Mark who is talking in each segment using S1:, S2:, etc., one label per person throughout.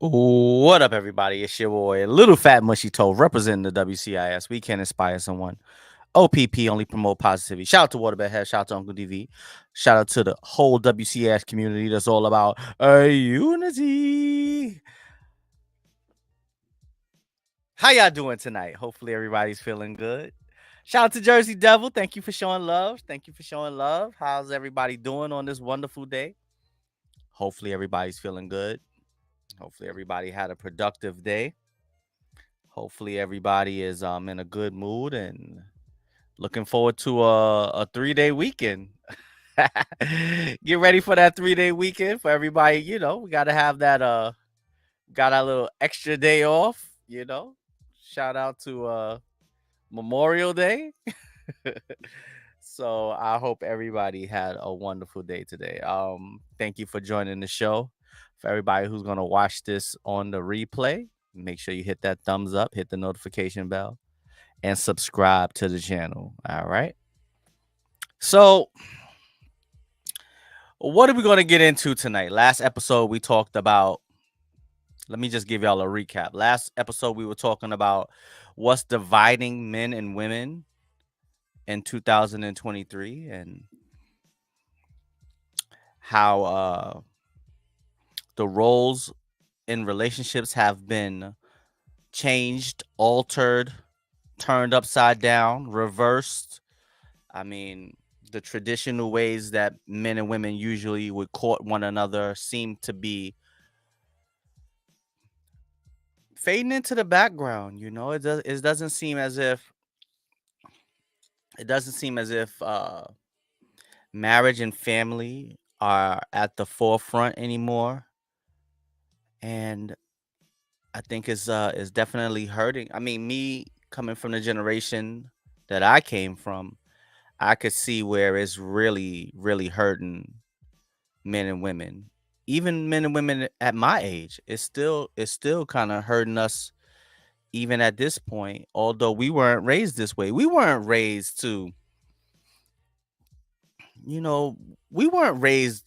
S1: What up, everybody? It's your boy, Little Fat Mushy Tov, representing the WCIS. We can inspire someone. OPP only promote positivity. Shout out to Waterbed Head. Shout out to Uncle DV. Shout out to the whole WCIS community that's all about unity. How y'all doing tonight? Hopefully, everybody's feeling good. Shout out to Jersey Devil. Thank you for showing love. Thank you for showing love. How's everybody doing on this wonderful day? Hopefully, everybody's feeling good. Hopefully, everybody had a productive day. Hopefully everybody is in a good mood and looking forward to a 3-day weekend. Get ready for that 3-day weekend for everybody. We gotta have that got a little extra day off, Shout out to Memorial Day. So I hope everybody had a wonderful day today. Thank you for joining the show. For everybody who's gonna watch this on the replay, make sure you hit that thumbs up, hit the notification bell, and subscribe to the channel. All right. So, what are we going to get into tonight? Last episode, we talked about, let me just give y'all a recap. Last episode, we were talking about what's dividing men and women in 2023 and how the roles in relationships have been changed, altered, turned upside down, reversed. I mean, the traditional ways that men and women usually would court one another seem to be fading into the background. It doesn't seem as if marriage and family are at the forefront anymore, and I think it's definitely hurting. I mean, me coming from the generation that I came from, I could see where it's really, really hurting men and women. Even men and women at my age, it's still kind of hurting us even at this point, although we weren't raised this way. We weren't raised to, you know, we weren't raised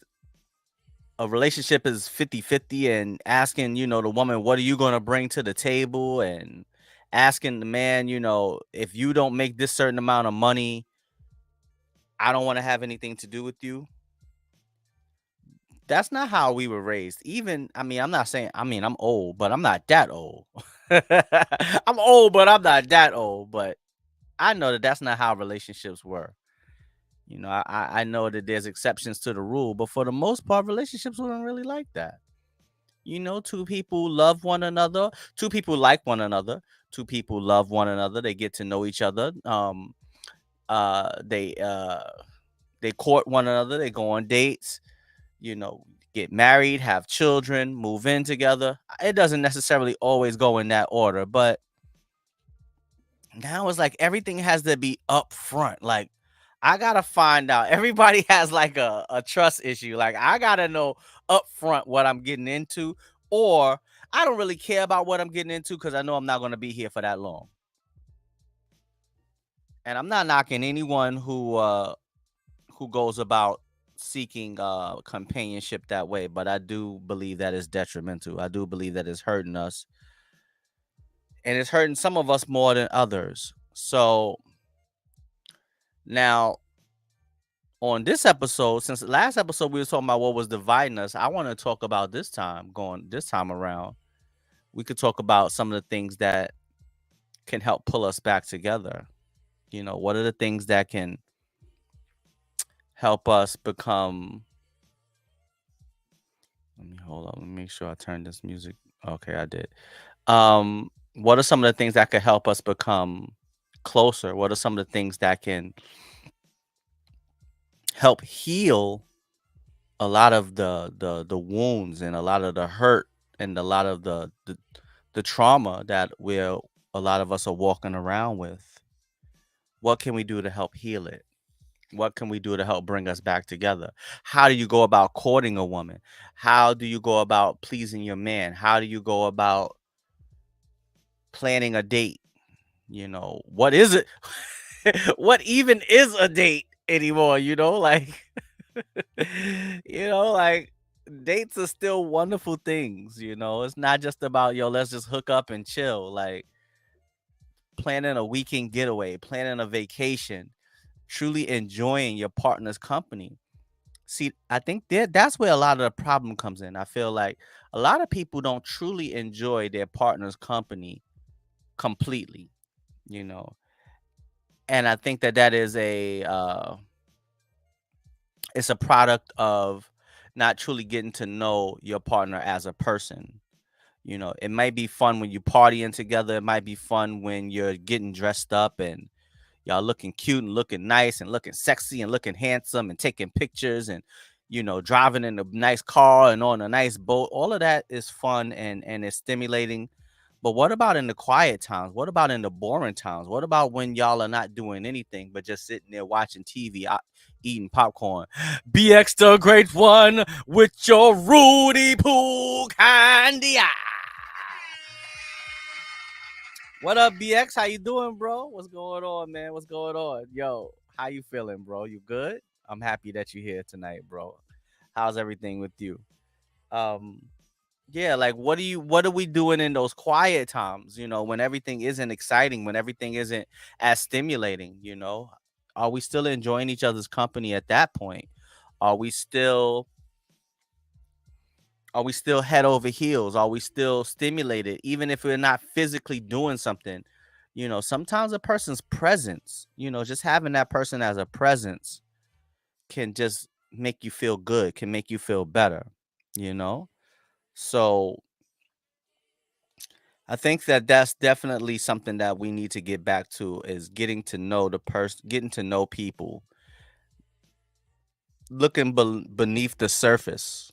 S1: a relationship is 50-50 and asking, the woman, what are you going to bring to the table? And asking the man, if you don't make this certain amount of money, I don't want to have anything to do with you. That's not how we were raised. Even, I mean, I'm not saying, I mean, I'm old, but I'm not that old. I'm old, but I'm not that old. But I know that that's not how relationships were. I know that there's exceptions to the rule, but for the most part, relationships weren't really like that. Two people love one another. Two people like one another. Two people love one another. They get to know each other. They court one another. They go on dates. Get married, have children, move in together. It doesn't necessarily always go in that order, but now it's like everything has to be up front. Like, I gotta find out. Everybody has like a trust issue. Like, I gotta know up front what I'm getting into, or I don't really care about what I'm getting into because I know I'm not gonna be here for that long. And I'm not knocking anyone who goes about seeking companionship that way, but I do believe that is detrimental. I do believe that it's hurting us, and it's hurting some of us more than others. So now, on this episode, since the last episode we were talking about what was dividing us, I want to talk about this time around. We could talk about some of the things that can help pull us back together. What are the things that can help us become. Let me hold on. Let me make sure I turn this music. Okay, I did. What are some of the things that could help us become closer? What are some of the things that can help heal a lot of the wounds and a lot of the hurt and a lot of the trauma that a lot of us are walking around with? What can we do to help heal it? What can we do to help bring us back together? How do you go about courting a woman? How do you go about pleasing your man? How do you go about planning a date? What is it? What even is a date anymore? Like, like dates are still wonderful things, you know. It's not just about, yo, let's just hook up and chill. Like planning a weekend getaway, planning a vacation, truly enjoying your partner's company. See, I think that's where a lot of the problem comes in. I feel like a lot of people don't truly enjoy their partner's company completely, you know. And I think that is it's a product of not truly getting to know your partner as a person. You know, it might be fun when you partying together. It might be fun when you're getting dressed up and y'all looking cute and looking nice and looking sexy and looking handsome and taking pictures and, you know, driving in a nice car and on a nice boat. All of that is fun and it's stimulating. But what about in the quiet times? What about in the boring times? What about when y'all are not doing anything but just sitting there watching TV, eating popcorn? BX the Great One with your Rudy Poo candy. What up, BX? How you doing, bro? What's going on, man? What's going on? Yo, how you feeling, bro? You good? I'm happy that you're here tonight, bro. How's everything with you? Um, yeah, like what are we doing in those quiet times, you know, when everything isn't exciting, when everything isn't as stimulating, you know? Are we still enjoying each other's company at that point? Are we still are we still head over heels? Are we still stimulated even if we're not physically doing something? You know, sometimes a person's presence, you know, just having that person as a presence can just make you feel good, can make you feel better, you know? So I think that that's definitely something that we need to get back to is getting to know the person, getting to know people, looking beneath the surface.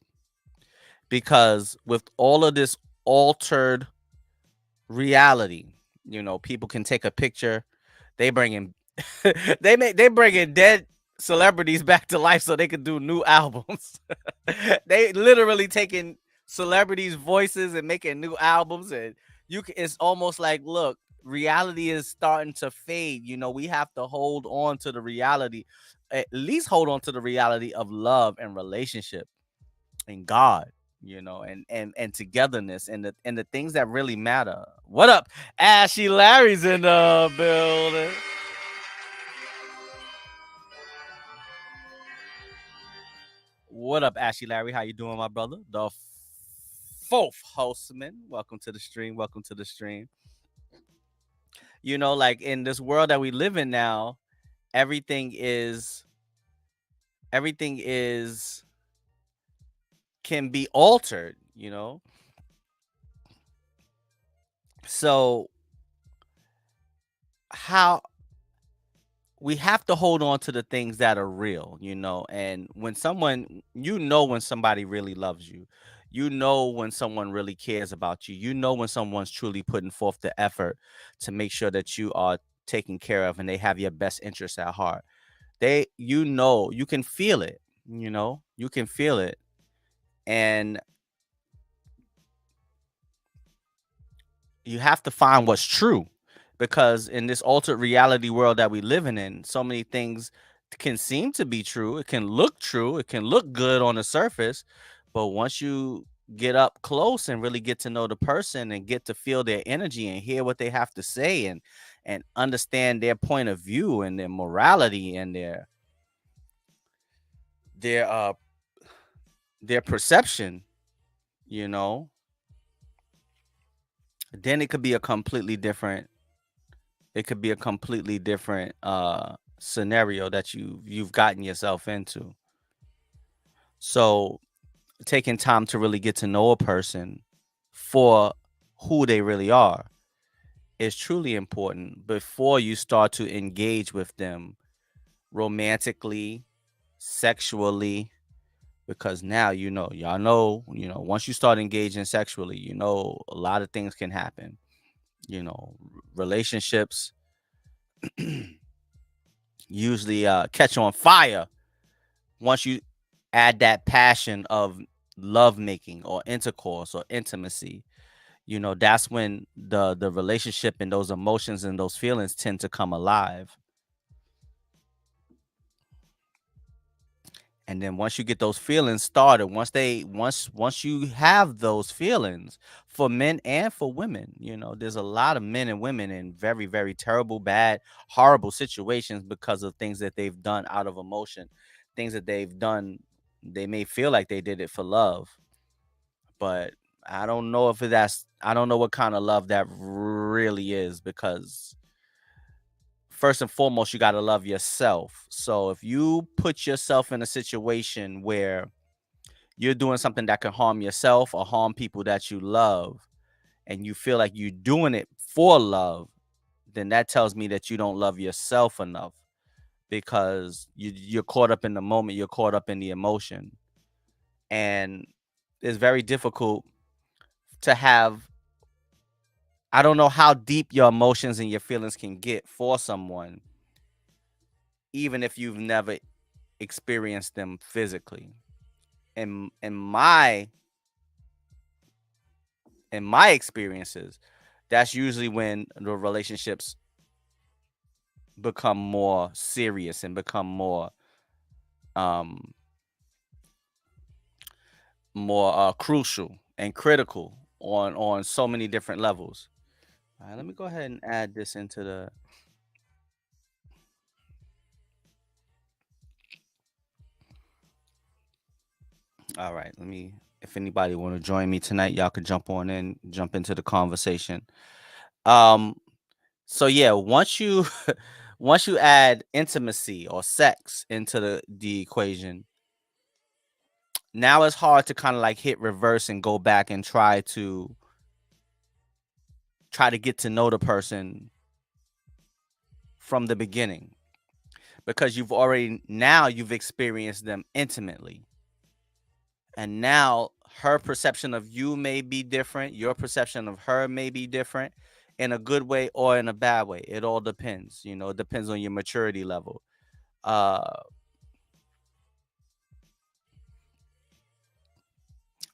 S1: Because with all of this altered reality, you know, people can take a picture, they bring in, they bring in dead celebrities back to life so they can do new albums. They literally taking celebrities' voices and making new albums, and it's almost like, look, reality is starting to fade. You know, we have to hold on to the reality, at least hold on to the reality of love and relationship and God, you know, and togetherness and the things that really matter. What up? Ashy Larry's in the building. What up, Ashy Larry? How you doing, my brother? The fourth hostman. Welcome to the stream. Welcome to the stream. You know, like in this world that we live in now, everything is everything is can be altered, you know. So how we have to hold on to the things that are real, you know. And when someone, you know, when somebody really loves you, you know, when someone really cares about you, you know, when someone's truly putting forth the effort to make sure that you are taken care of and they have your best interests at heart. You know, you can feel it, you know, you can feel it. And you have to find what's true because in this altered reality world that we living in, so many things can seem to be true. It can look true. It can look good on the surface, but once you get up close and really get to know the person and get to feel their energy and hear what they have to say and understand their point of view and their morality and their uh their perception, you know, then it could be a completely different scenario that you've gotten yourself into. So taking time to really get to know a person for who they really are is truly important before you start to engage with them romantically, sexually, because now you know, once you start engaging sexually, you know, a lot of things can happen. You know, relationships usually catch on fire once you add that passion of love making or intercourse or intimacy. You know, that's when the relationship and those emotions and those feelings tend to come alive. And then once you get those feelings started, once you have those feelings, for men and for women, there's a lot of men and women in very, very terrible, bad, horrible situations because of things that they've done out of emotion, things that they've done. They may feel like they did it for love, but I don't know what kind of love that really is, because first and foremost, you got to love yourself. So if you put yourself in a situation where you're doing something that can harm yourself or harm people that you love, and you feel like you're doing it for love, then that tells me that you don't love yourself enough, because you're caught up in the moment, you're caught up in the emotion. And it's very difficult to have, I don't know how deep your emotions and your feelings can get for someone, even if you've never experienced them physically. In my experiences, that's usually when the relationships become more serious and become um more crucial and critical on so many different levels. All right, let me go ahead and add this into the. All right, let me. If anybody want to join me tonight, y'all could jump on in, jump into the conversation. Um, so yeah, once you add intimacy or sex into the equation, now it's hard to kind of like hit reverse and go back and try to get to know the person from the beginning, because you've experienced them intimately, and now her perception of you may be different, your perception of her may be different, in a good way or in a bad way. It all depends. It depends on your maturity level. uh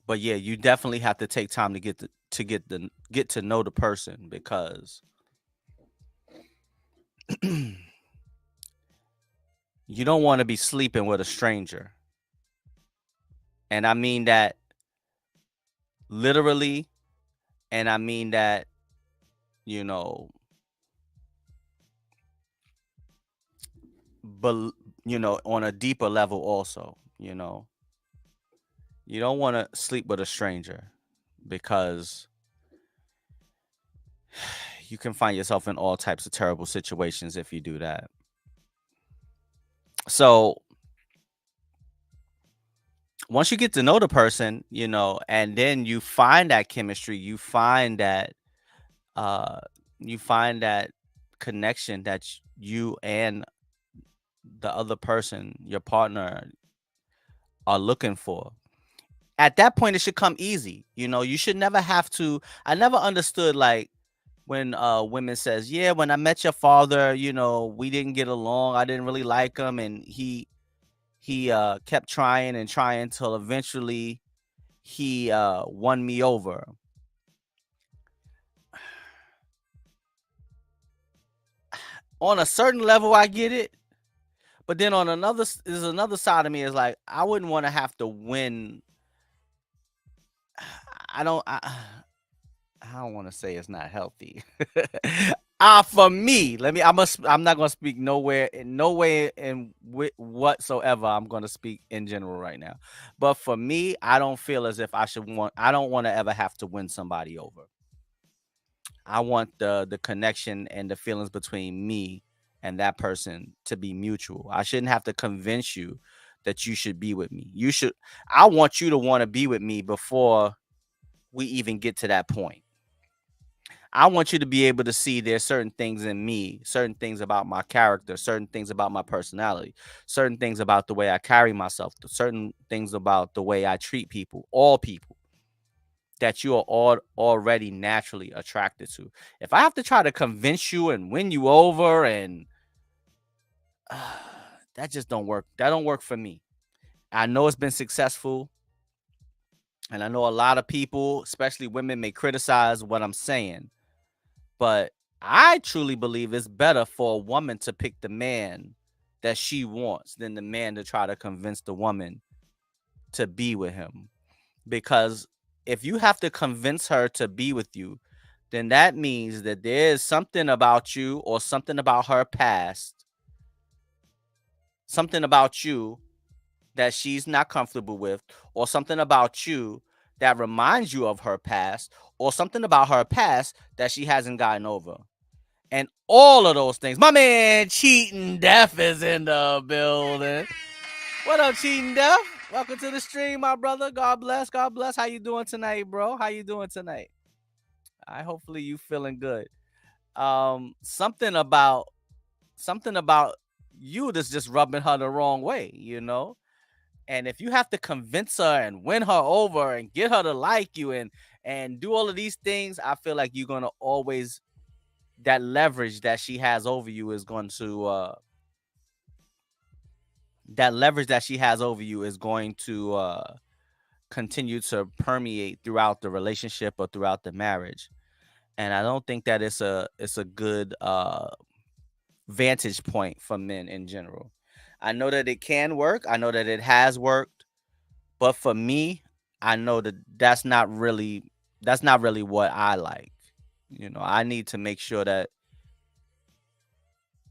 S1: but yeah, you definitely have to take time to get to know the person, because you don't want to be sleeping with a stranger. And I mean that literally, and I mean that, you know, but on a deeper level also. You don't want to sleep with a stranger, because you can find yourself in all types of terrible situations if you do that. So once you get to know the person, and then you find that chemistry, uh you find that connection that you and the other person, your partner, are looking for. At that point, it should come easy. You should never have to. I never understood, like, when women says, "Yeah, when I met your father, we didn't get along. I didn't really like him, and he kept trying and trying till eventually he won me over." On a certain level, I get it, but then on there's another side of me is like, I wouldn't want to have to win. I don't. I don't want to say it's not healthy. For me, I'm not gonna speak nowhere in no way in whatsoever. I'm gonna speak in general right now. But for me, I don't feel as if I don't want to ever have to win somebody over. I want the connection and the feelings between me and that person to be mutual. I shouldn't have to convince you that you should be with me. I want you to want to be with me before we even get to that point. I want you to be able to see there's certain things in me, certain things about my character, certain things about my personality, certain things about the way I carry myself, certain things about the way I treat people, all people, that you are all already naturally attracted to. If I have to try to convince you and win you over, and that just don't work. That don't work for me. I know it's been successful, and I know a lot of people, especially women, may criticize what I'm saying. But I truly believe it's better for a woman to pick the man that she wants than the man to try to convince the woman to be with him. Because if you have to convince her to be with you, then that means that there is something about you or something about her past, something about you that she's not comfortable with, or something about you that reminds you of her past, or something about her past that she hasn't gotten over. And all of those things. My man Cheating Death is in the building. What up, Cheating Death? Welcome to the stream, my brother. God bless. God bless. How you doing tonight, bro? How you doing tonight? I hopefully you feeling good. Something about you that's just rubbing her the wrong way, you know? And if you have to convince her and win her over and get her to like you and do all of these things, I feel like you're gonna always that leverage that she has over you is going to that leverage that she has over you is going to continue to permeate throughout the relationship or throughout the marriage. And I don't think that it's a good vantage point for men in general. I know that it can work. I know that it has worked, but for me, I know that that's not really what I like. You know, I need to make sure that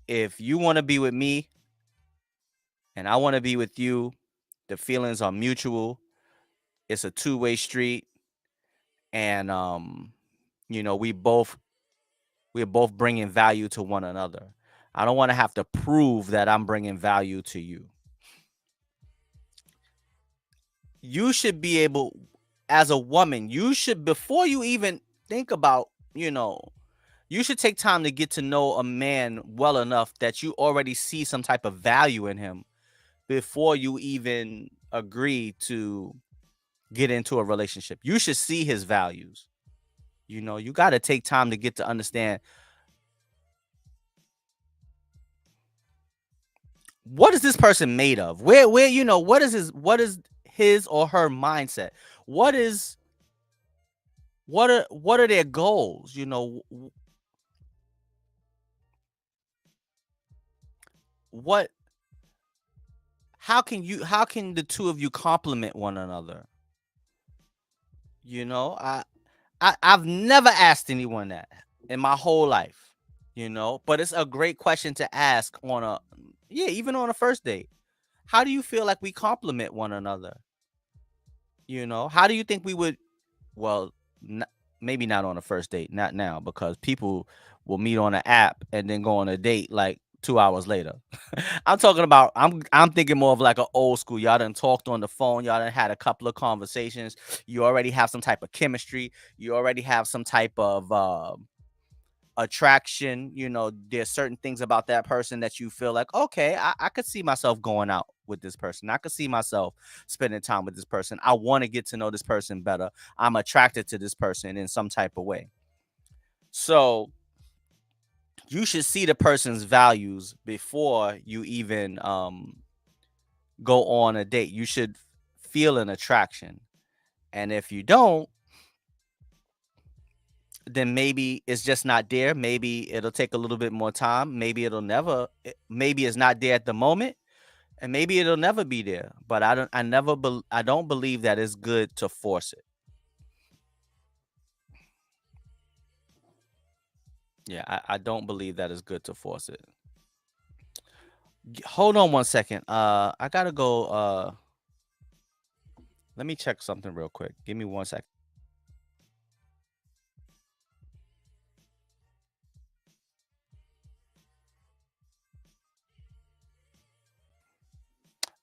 S1: if you want to be with me and I want to be with you, the feelings are mutual. It's a two-way street, and we're both bringing value to one another. I don't want to have to prove that I'm bringing value to you. You should be able, as a woman, you should, before you even think about, you should take time to get to know a man well enough that you already see some type of value in him before you even agree to get into a relationship. You should see his values. You got to take time to get to understand what is this person made of? Where what is his or her mindset? What are their goals? What how can the two of you complement one another? I've never asked anyone that in my whole life, but it's a great question to ask even on a first date. How do you feel like we complement one another? How do you think we would, well, maybe not on a first date, not now, because people will meet on an app and then go on a date like 2 hours later. I'm thinking more of like an old school. Y'all done talked on the phone. Y'all done had a couple of conversations. You already have some type of chemistry. You already have some type of attraction. There's certain things about that person that you feel like, okay, I could see myself going out with this person. I could see myself spending time with this person. I want to get to know this person better. I'm attracted to this person in some type of way. So you should see the person's values before you even go on a date. You should feel an attraction. And if you don't, then maybe it's just not there. Maybe it'll take a little bit more time. Maybe it's not there at the moment, and maybe it'll never be there. But I don't believe that it's good to force it. Yeah, I don't believe that it's good to force it. Hold on one second. I gotta go. Let me check something real quick. Give me 1 second.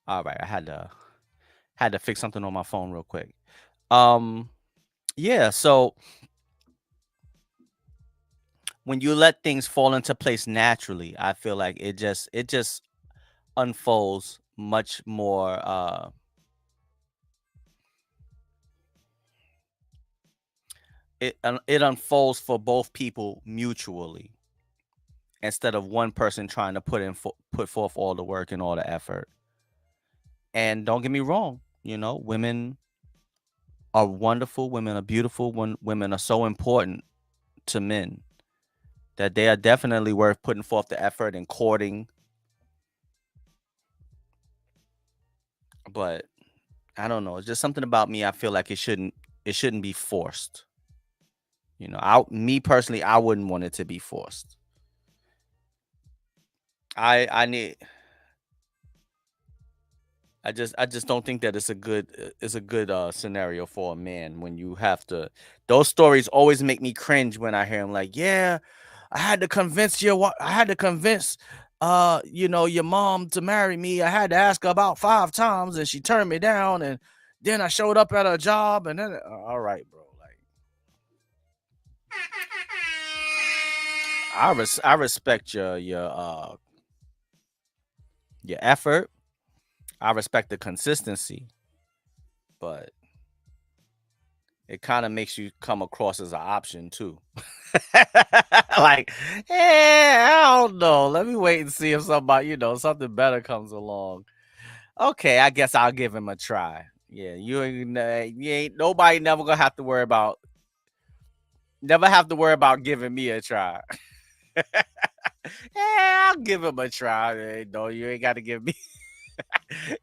S1: All right, I had to fix something on my phone real quick. Um, yeah. So when you let things fall into place naturally, I feel like it just unfolds much more. It unfolds for both people mutually instead of one person trying to put forth all the work and all the effort. And don't get me wrong, women are wonderful, women are beautiful, women are so important to men that they are definitely worth putting forth the effort and courting but I don't know. It's just something about me. I feel like it shouldn't be forced. Me personally, I wouldn't want it to be forced. I need I just don't think that it's a good scenario for a man when you have to. Those stories always make me cringe when I hear them. Like, yeah, I had to convince your mom to marry me. I had to ask her about 5 times, and she turned me down. And then I showed up at her job, and then all right, bro. Like, I respect your effort. I respect the consistency, but it kind of makes you come across as an option too. Like, I don't know. Let me wait and see if something better comes along. Okay, I guess I'll give him a try. Yeah, you ain't nobody never have to worry about giving me a try. Yeah, I'll give him a try. Hey, no, you ain't got to give me.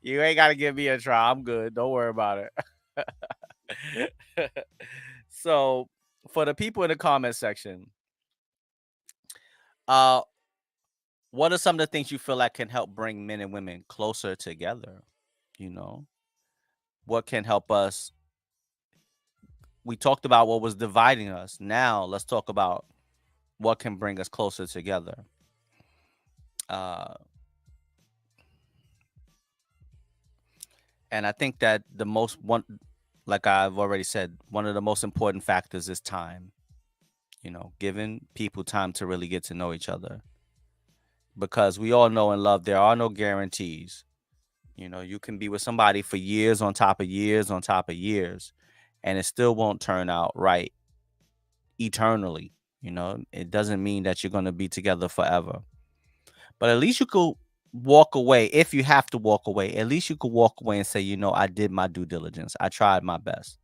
S1: You ain't got to give me a try. I'm good. Don't worry about it. So, for the people in the comment section, uh, what are some of the things you feel like can help bring men and women closer together? You know, what can help us? We talked about what was dividing us. Now, let's talk about what can bring us closer together. Uh, and I think that like I've already said, one of the most important factors is time. Giving people time to really get to know each other, because we all know in love there are no guarantees. You can be with somebody for years on top of years on top of years, and it still won't turn out right eternally. It doesn't mean that you're going to be together forever. But at least you could walk away. If you have to walk away, at least you could walk away and say, I did my due diligence. I tried my best.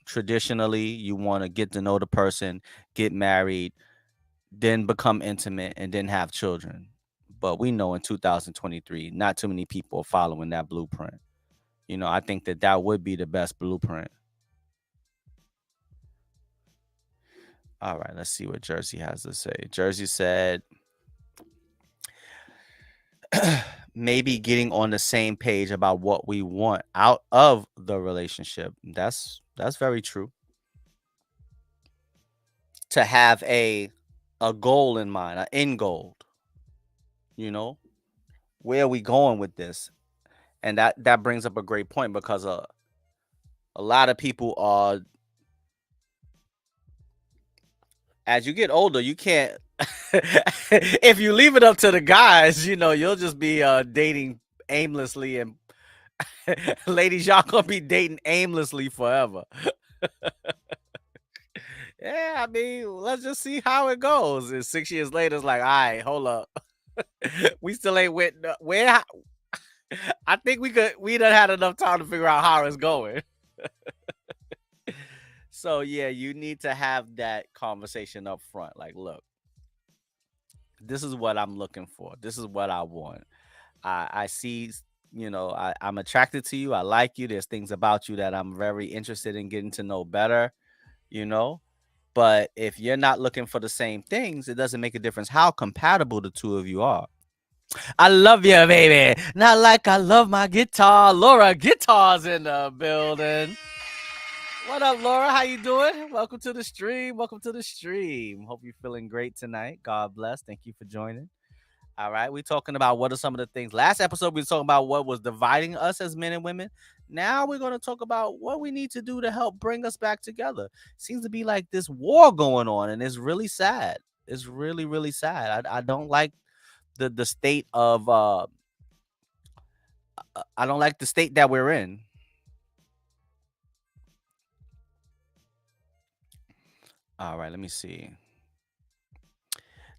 S1: Traditionally, you want to get to know the person, get married, then become intimate, and then have children. But we know in 2023, not too many people are following that blueprint. I think that would be the best blueprint. All right, let's see what Jersey has to say. Jersey said, maybe getting on the same page about what we want out of the relationship. That's very true. To have a goal in mind, an end goal. Where are we going with this? And that brings up a great point, because a lot of people are, as you get older, you can't. If you leave it up to the guys, you'll just be dating aimlessly, and ladies, y'all gonna be dating aimlessly forever. Yeah, I mean, let's just see how it goes. And 6 years later, it's like, all right, hold up. We still ain't went where. I think we done had enough time to figure out how it's going. So yeah, you need to have that conversation up front. Like, look, this is what I'm looking for. This is what I want. I see, I'm attracted to you. I like you. There's things about you that I'm very interested in getting to know better, you know. But if you're not looking for the same things, it doesn't make a difference how compatible the two of you are. I love you, baby. Not like I love my guitar. Laura Guitar's in the building. What up, Laura? How you doing? Welcome to the stream. Welcome to the stream. Hope you're feeling great tonight. God bless. Thank you for joining. All right. We're talking about what are some of the things. Last episode, we were talking about what was dividing us as men and women. Now we're going to talk about what we need to do to help bring us back together. Seems to be like this war going on, and it's really sad. It's really, really sad. I don't like the state of I don't like the state that we're in. All right, let me see.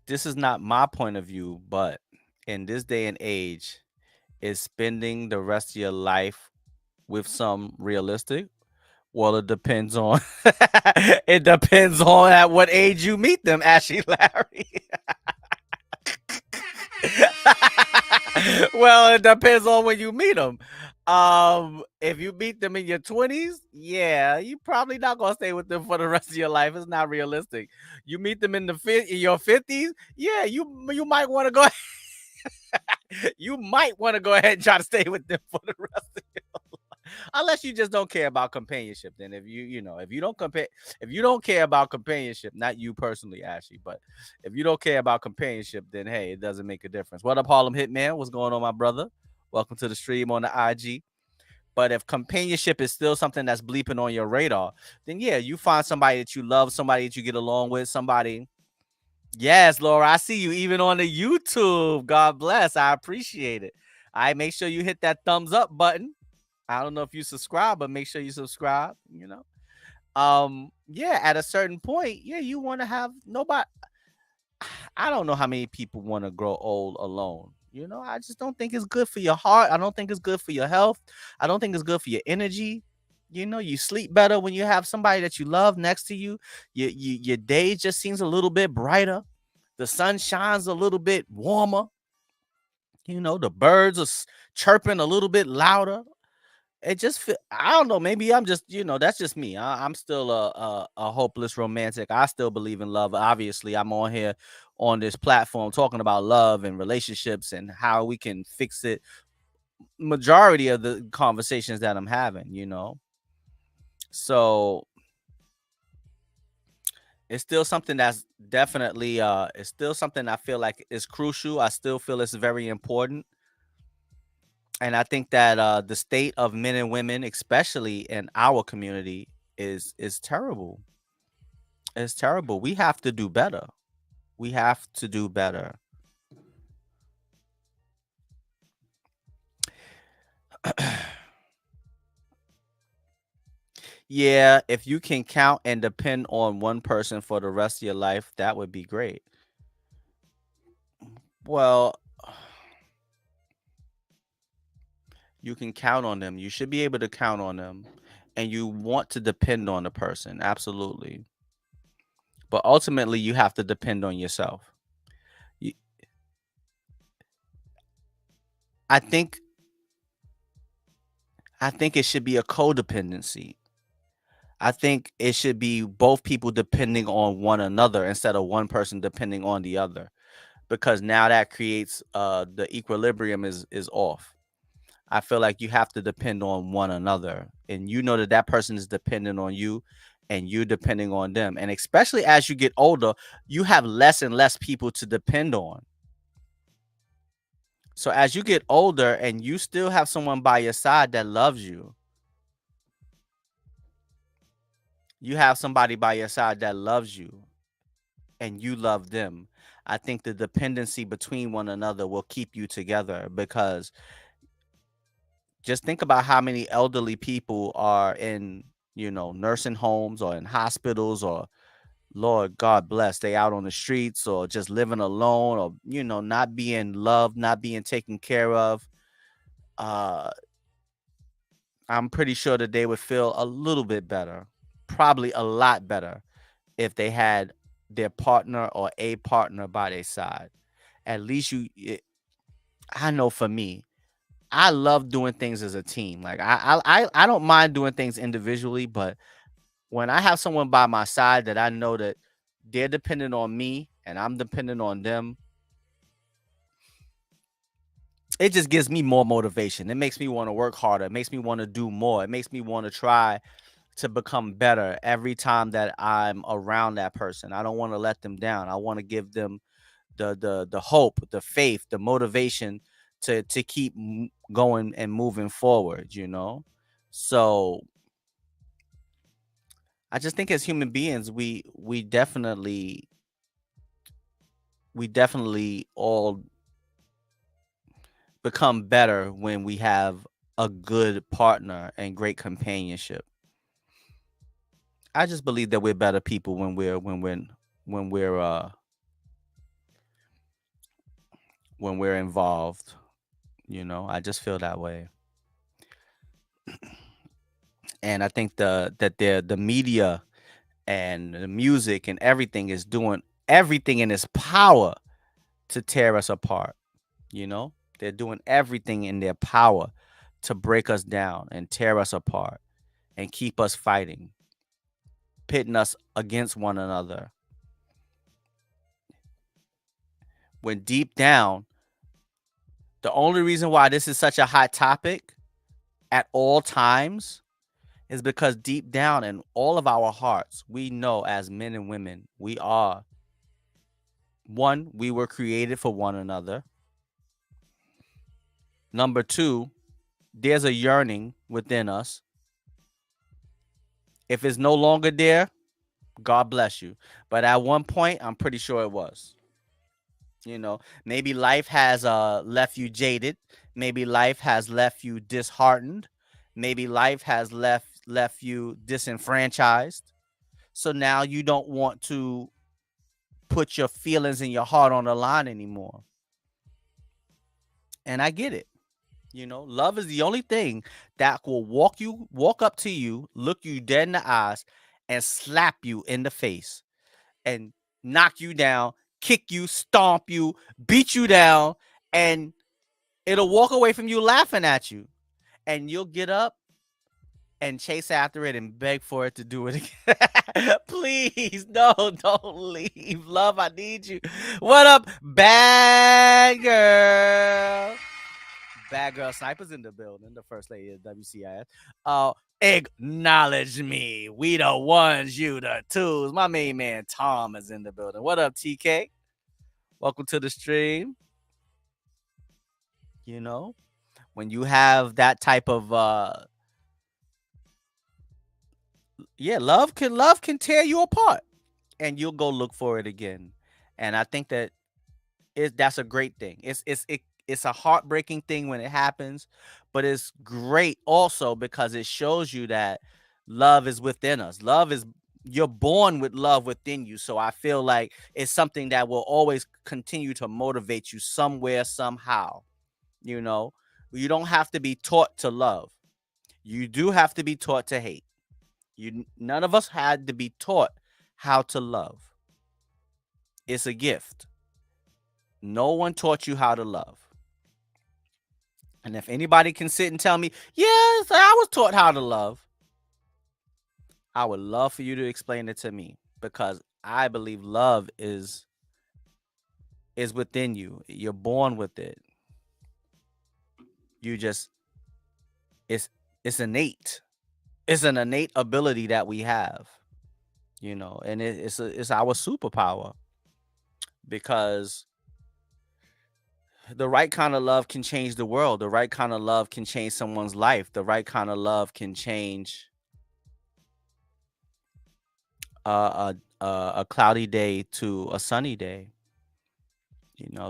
S1: This is not my point of view, but in this day and age, is spending the rest of your life with some realistic? Well, it depends on it depends on at what age you meet them, Ashley Larry. Well, it depends on when you meet them. If you meet them in your 20s, yeah, you probably not gonna stay with them for the rest of your life. It's not realistic. You meet them in your 50s, yeah, you might want to go you might want to go ahead and try to stay with them for the rest of your life. Unless you just don't care about companionship. Then if if you don't care about companionship, not you personally, Ashley, but if you don't care about companionship, then hey, it doesn't make a difference. What up, Harlem Hitman? What's going on, my brother? Welcome to the stream on the IG. But if companionship is still something that's bleeping on your radar, then yeah, you find somebody that you love, somebody that you get along with, somebody. Yes, Laura, I see you even on the YouTube. God bless. I appreciate it. I make sure you hit that thumbs up button. I don't know if you subscribe, but make sure you subscribe, Yeah, at a certain point, yeah, you want to have nobody. I don't know how many people want to grow old alone. I just don't think it's good for your heart. I don't think it's good for your health. I don't think it's good for your energy. You sleep better when you have somebody that you love next to you. Your day just seems a little bit brighter. The sun shines a little bit warmer. The birds are chirping a little bit louder. It just I don't know, maybe I'm just, that's just me. I'm still a hopeless romantic. I still believe in love. Obviously, I'm on here on this platform talking about love and relationships and how we can fix it. Majority of the conversations that I'm having. So it's still something that's definitely it's still something I feel like is crucial. I still feel it's very important. And I think that the state of men and women, especially in our community, is terrible. It's terrible. We have to do better. We have to do better. Yeah, if you can count and depend on one person for the rest of your life, that would be great. Well, you can count on them. You should be able to count on them. And you want to depend on the person. Absolutely. But ultimately, you have to depend on yourself. You- I think I think it should be a codependency. I think it should be both people depending on one another instead of one person depending on the other, because now that creates the equilibrium is off. I feel like you have to depend on one another, and that person is dependent on you, and you depending on them. And especially as you get older, you have less and less people to depend on. So as you get older and you still have someone by your side that loves you, you have somebody by your side that loves you and you love them. I think the dependency between one another will keep you together, because just think about how many elderly people are in, nursing homes or in hospitals, or Lord God bless, they out on the streets or just living alone, or not being loved, not being taken care of. Uh I'm pretty sure that they would feel a little bit better, probably a lot better, if they had their partner or a partner by their side. At least I know for me, I love doing things as a team. Like I don't mind doing things individually, but when I have someone by my side that I know that they're dependent on me and I'm dependent on them, it just gives me more motivation. It makes me want to work harder. It makes me want to do more. It makes me want to try to become better every time that I'm around that person. I don't want to let them down. I want to give them the hope, the faith, the motivation to keep going and moving forward. So I just think as human beings, we definitely all become better when we have a good partner and great companionship. I just believe that we're better people when we're when we're involved. I just feel that way. And I think the media and the music and everything is doing everything in its power to tear us apart, you know? They're doing everything in their power to break us down and tear us apart and keep us fighting, pitting us against one another. When deep down, the only reason why this is such a hot topic at all times is because deep down in all of our hearts, we know as men and women, we are one, we were created for one another. Number two, there's a yearning within us. If it's no longer there, God bless you. But at one point, I'm pretty sure it was. Maybe life has left you jaded. Maybe life has left you disheartened. Maybe life has left you disenfranchised. So now you don't want to put your feelings and your heart on the line anymore. And I get it. Love is the only thing that will walk up to you, look you dead in the eyes, and slap you in the face and knock you down, kick you, stomp you, beat you down, and it'll walk away from you laughing at you. And you'll get up and chase after it and beg for it to do it again. Please, no, don't leave. Love, I need you. What up, bad girl? Bad girl snipers in the building. The first lady of WCIS. Acknowledge me. We the ones, you the twos. My main man Tom is in the building. What up, TK? Welcome to the stream. When you have that type of love can tear you apart, and you'll go look for it again. And I think that's a great thing. It's a heartbreaking thing when it happens, but it's great also because it shows you that love is within us. You're born with love within you. So I feel like it's something that will always continue to motivate you somewhere, somehow. You don't have to be taught to love. You do have to be taught to hate. None of us had to be taught how to love. It's a gift. No one taught you how to love. And if anybody can sit and tell me, yes, I was taught how to love, I would love for you to explain it to me, because I believe love is within you. You're born with it. It's innate. It's an innate ability that we have, and it's our superpower, because the right kind of love can change the world. The right kind of love can change someone's life. The right kind of love can change a cloudy day to a sunny day.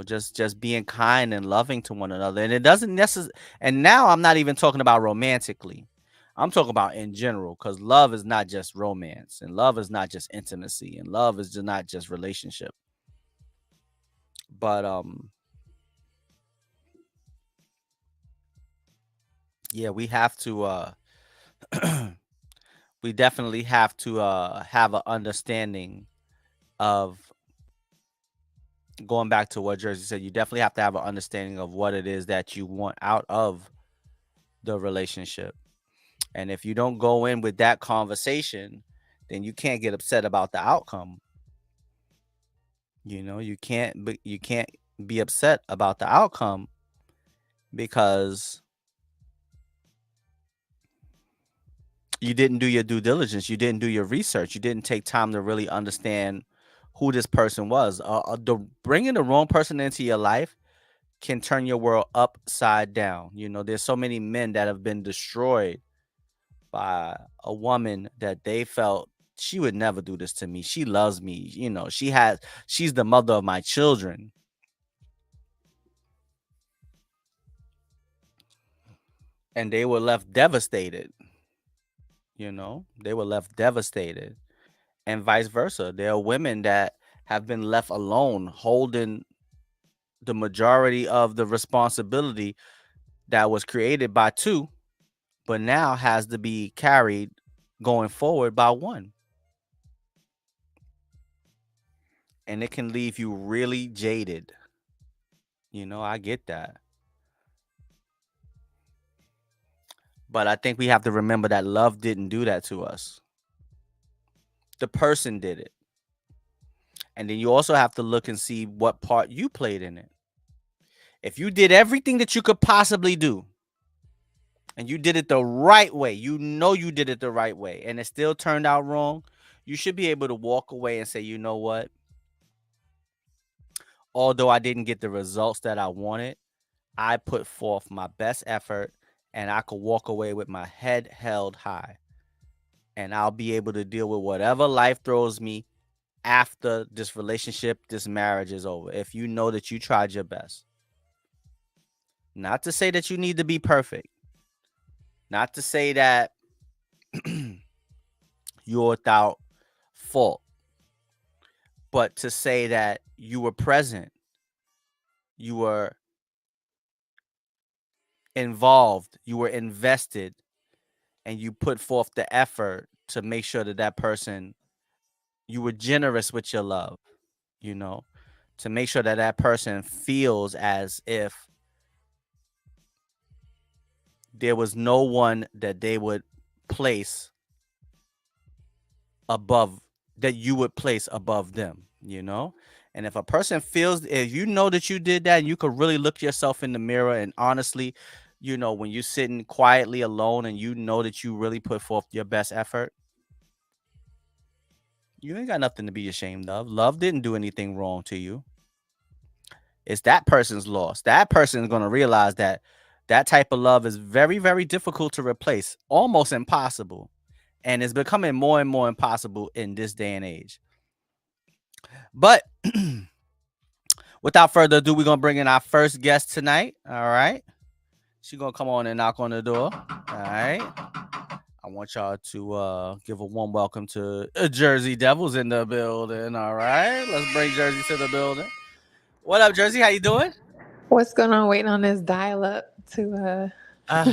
S1: Just being kind and loving to one another. And it doesn't necessarily, and now I'm not even talking about romantically. I'm talking about in general, because love is not just romance, and love is not just intimacy, and love is just not just relationship. But yeah, we have to we definitely have to have an understanding of, going back to what Jersey said, you definitely have to have an understanding of what it is that you want out of the relationship. And if you don't go in with that conversation, then you can't get upset about the outcome. You can't be upset about the outcome, because you didn't do your due diligence. You didn't do your research. You didn't take time to really understand who this person was. Bringing the wrong person into your life can turn your world upside down. There's so many men that have been destroyed by a woman that they felt, she would never do this to me. She loves me. She's the mother of my children. And they were left devastated. They were left devastated. And vice versa. There are women that have been left alone, holding the majority of the responsibility that was created by two, but now has to be carried going forward by one. And it can leave you really jaded. I get that. But I think we have to remember that love didn't do that to us. The person did it. And then you also have to look and see what part you played in it. If you did everything that you could possibly do and you did it the right way, you know you did it the right way, and it still turned out wrong, you should be able to walk away and say, you know what? Although I didn't get the results that I wanted, I put forth my best effort and I could walk away with my head held high. And I'll be able to deal with whatever life throws me after this relationship, this marriage is over. If you know that you tried your best. Not to say that you need to be perfect. Not to say that you're without fault, but to say that you were present, you were involved, you were invested, and you put forth the effort to make sure that that person, you were generous with your love, you know, to make sure that that person feels as if there was no one that they would place above, that you would place above them, you know? And if a person feels, if you know that you did that, and you could really look yourself in the mirror and honestly, you know, when you're sitting quietly alone and you know that you really put forth your best effort, you ain't got nothing to be ashamed of. Love didn't do anything wrong to you. It's that person's loss. That person is going to realize that that type of love is very, very difficult to replace, almost impossible. And it's becoming more and more impossible in this day and age. But without further ado, we're going to bring in our first guest tonight. All right. She's going to come on and knock on the door. All right. I want y'all to give a warm welcome to Jersey Devils in the building. All right. Let's bring Jersey to the building. What up, Jersey? How you doing?
S2: What's going on? Waiting on this dial up to
S1: Uh,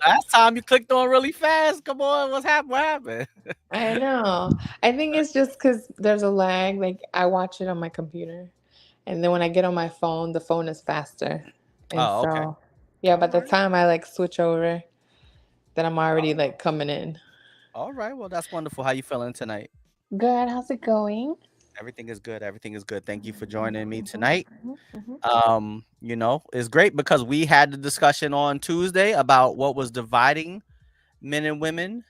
S1: last time you clicked on really fast. Come on. What's happened? What happened?
S2: I know. I think it's just because there's a lag. Like I watch it on my computer, and then when I get on my phone, the phone is faster. And
S1: Oh, okay.
S2: so, yeah, by
S1: All
S2: the
S1: right.
S2: time I like switch over, then I'm already like coming in.
S1: All right. Well, that's wonderful. How you feeling tonight?
S2: Good. How's it going?
S1: Everything is good. Everything is good. Thank you for joining me
S2: Mhm,
S1: tonight.
S2: mhm, mhm.
S1: You know, it's great because we had the discussion on Tuesday about what was dividing men and women,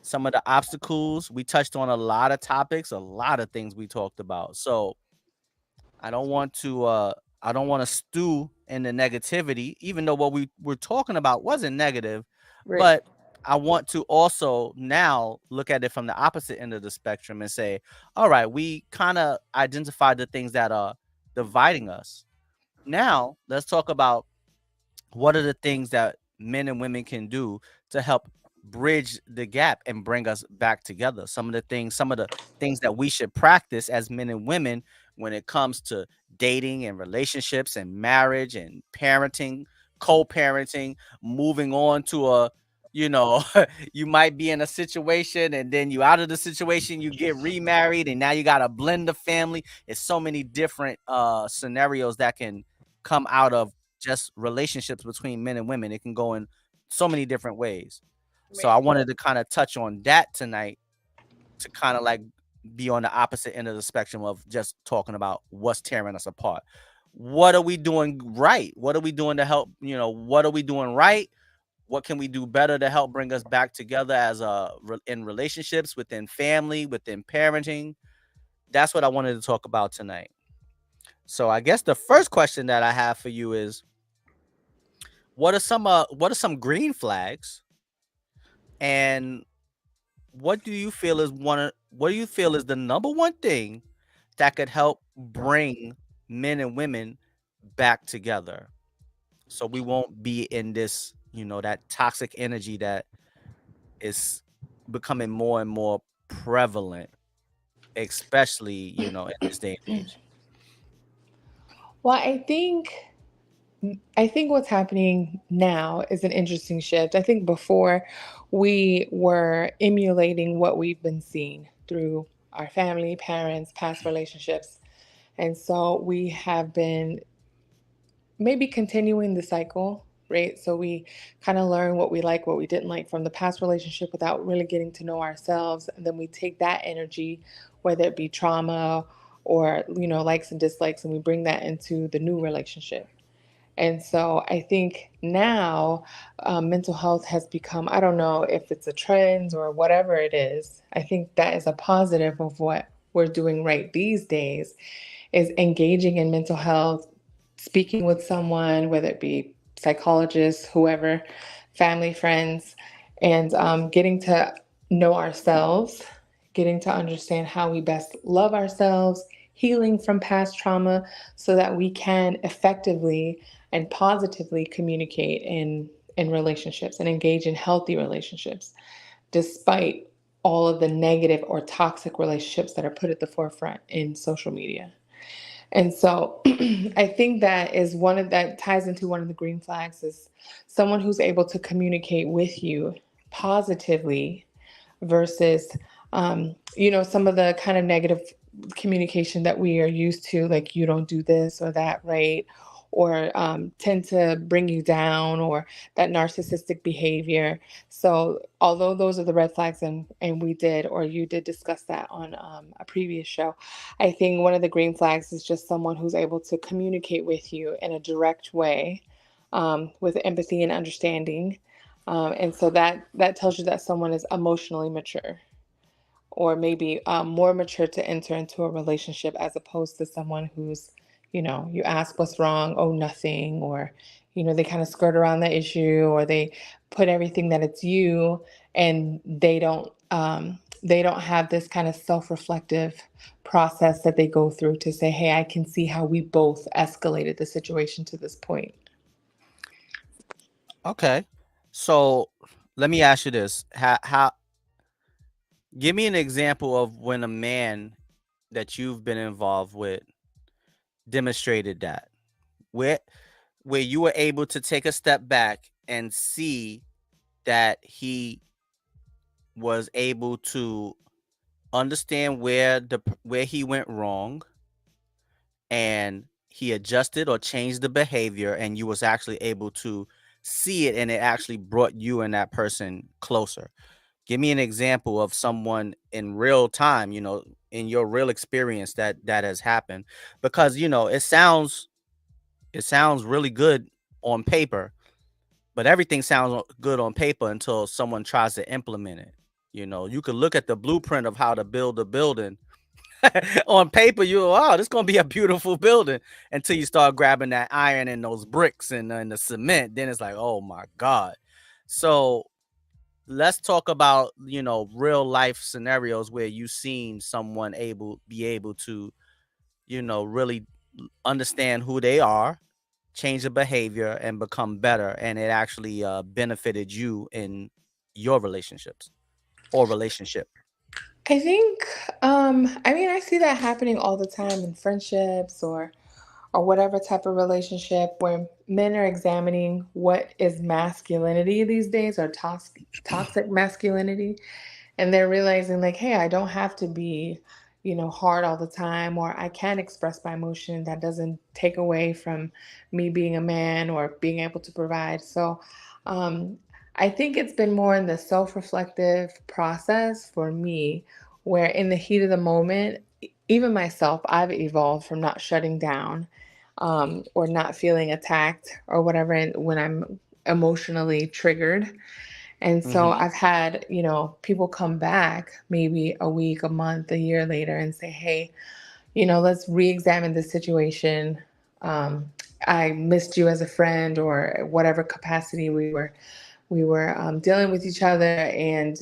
S1: some of the obstacles. We touched on a lot of topics, a lot of things we talked about. So I don't want to I don't want to stew in the negativity, even though what we were talking about wasn't negative,
S2: Right.
S1: but I want to also now look at it from the opposite end of the spectrum and say, all right, we kind of identified the things that are dividing us. Now, let's talk about what are the things that men and women can do to help bridge the gap and bring us back together. Some of the things that we should practice as men and women when it comes to dating and relationships and marriage and parenting, co-parenting, moving on to a, you know, you might be in a situation and then you out of the situation, you get remarried and now you got to blend the family. It's so many different scenarios that can come out of just relationships between men and women. It can go in so many different ways. So I
S2: Right.
S1: wanted to kind of touch on that tonight to kind of like be on the opposite end of the spectrum of just talking about what's tearing us apart. What are we doing right? What are we doing to help, you know, what are we doing right? What can we do better to help bring us back together as in relationships, within family, within parenting? That's what I wanted to talk about tonight. So I guess the first question that I have for you is what are some green flags, and what do you feel is the number one thing that could help bring men and women back together so we won't be in this, you know, that toxic energy that is becoming more and more prevalent, especially, you know, in this day and age.
S2: Well, I think what's happening now is an interesting shift. I think before we were emulating what we've been seeing through our family, parents, past relationships. And so we have been maybe continuing the cycle right? So we kind of learn what we like, what we didn't like from the past relationship without really getting to know ourselves. And then we take that energy, whether it be trauma or, likes and dislikes, and we bring that into the new relationship. And so I think now mental health has become, I don't know if it's a trend or whatever it is. I think that is a positive of what we're doing right these days is engaging in mental health, speaking with someone, whether it be psychologists, whoever, family, friends, and getting to know ourselves, getting to understand how we best love ourselves, healing from past trauma so that we can effectively and positively communicate in relationships and engage in healthy relationships despite all of the negative or toxic relationships that are put at the forefront in social media. And so I think that is one of that ties into one of the green flags is someone who's able to communicate with you positively versus some of the kind of negative communication that we are used to, like you don't do this or that right, or tend to bring you down, or that narcissistic behavior. So although those are the red flags, and we did, or you did discuss that on a previous show, I think one of the green flags is just someone who's able to communicate with you in a direct way, with empathy and understanding, and so that tells you that someone is emotionally mature, or maybe more mature to enter into a relationship as opposed to someone who's, you ask what's wrong, oh, nothing, or, they kind of skirt around the issue, or they put everything that it's you, and they don't have this kind of self-reflective process that they go through to say, hey, I can see how we both escalated the situation to this point.
S1: Okay. So let me ask you this: how give me an example of when a man that you've been involved with demonstrated that, where where you were able to take a step back and see that he was able to understand where he went wrong, and he adjusted or changed the behavior, and you was actually able to see it, and it actually brought you and that person closer. Give me an example of someone in real time, in your real experience that has happened, because it sounds really good on paper, but everything sounds good on paper until someone tries to implement it. You could look at the blueprint of how to build a building on paper. This is gonna be a beautiful building until you start grabbing that iron and those bricks and the cement. Then it's like, oh my god. So let's talk about real life scenarios where you've seen someone be able to really understand who they are, change the behavior, and become better, and it actually benefited you in your relationships or relationship.
S2: I think, I mean, I see that happening all the time in friendships or whatever type of relationship where men are examining what is masculinity these days, or toxic masculinity, and they're realizing like, hey, I don't have to be, hard all the time, or I can express my emotion. That doesn't take away from me being a man or being able to provide. So um, I think it's been more in the self-reflective process for me, where in the heat of the moment, even myself, I've evolved from not shutting down, or not feeling attacked or whatever when I'm emotionally triggered. And so
S1: Hmm.
S2: I've had, people come back maybe a week, a month, a year later and say, hey, let's re examine this situation. I missed you as a friend, or whatever capacity we were dealing with each other, and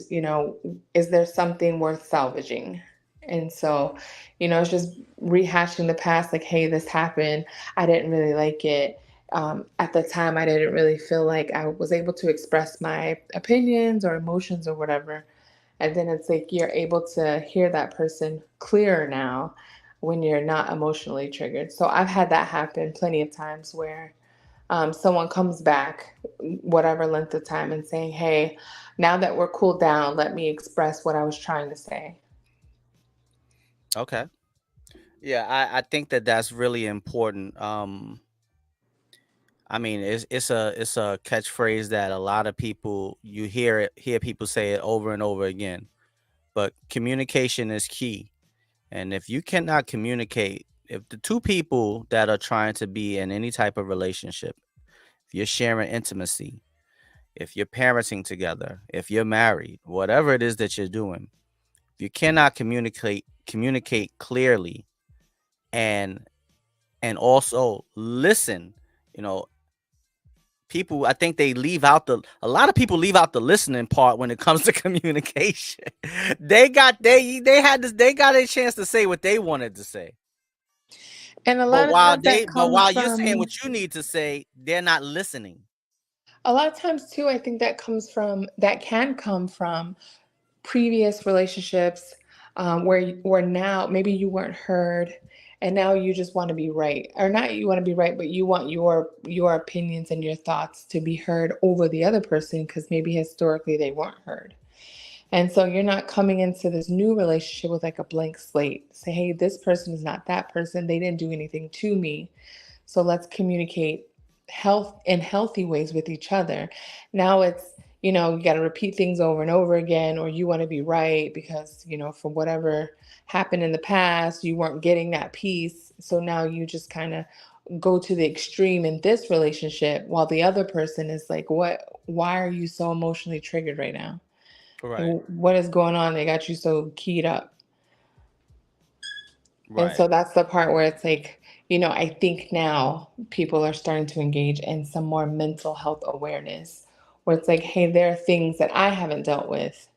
S2: is there something worth salvaging? And so it's just rehashing the past, like, hey, this happened, I didn't really like it. At the time, I didn't really feel like I was able to express my opinions or emotions or whatever. And then it's like you're able to hear that person clearer now when you're not emotionally triggered. So I've had that happen plenty of times where someone comes back, whatever length of time, and saying, hey, now that we're cooled down, let me express what I was trying to say.
S1: Okay. Yeah, I think that that's really important. I mean, it's a catchphrase that a lot of people, you hear people say it over and over again. But communication is key. And if you cannot communicate, if the two people that are trying to be in any type of relationship, if you're sharing intimacy, if you're parenting together, if you're married, whatever it is that you're doing, if you cannot communicate clearly and also listen, you know, people, I think they leave out the a lot of people leave out the listening part when it comes to communication. They had this, they got a chance to say what they wanted to say.
S2: And a
S1: But
S2: lot of times that comes
S1: while you're saying
S2: from
S1: what you need to say, they're not listening.
S2: a lot of times too, I think that can come from previous relationships, where now maybe you weren't heard, and now you just want to be right, or not you want to be right, but you want your opinions and your thoughts to be heard over the other person because maybe historically they weren't heard. And so you're not coming into this new relationship with like a blank slate. Say, hey, this person is not that person. They didn't do anything to me. So let's communicate healthy ways with each other. Now it's, you got to repeat things over and over again, or you want to be right because, for whatever happened in the past, you weren't getting that peace. So now you just kind of go to the extreme in this relationship while the other person is like, why are you so emotionally triggered right now?
S1: Right.
S2: Like, what is going on? They got you so keyed up. And
S1: Right.
S2: so that's the part where it's like, I think now people are starting to engage in some more mental health awareness where it's like, hey, there are things that I haven't dealt with.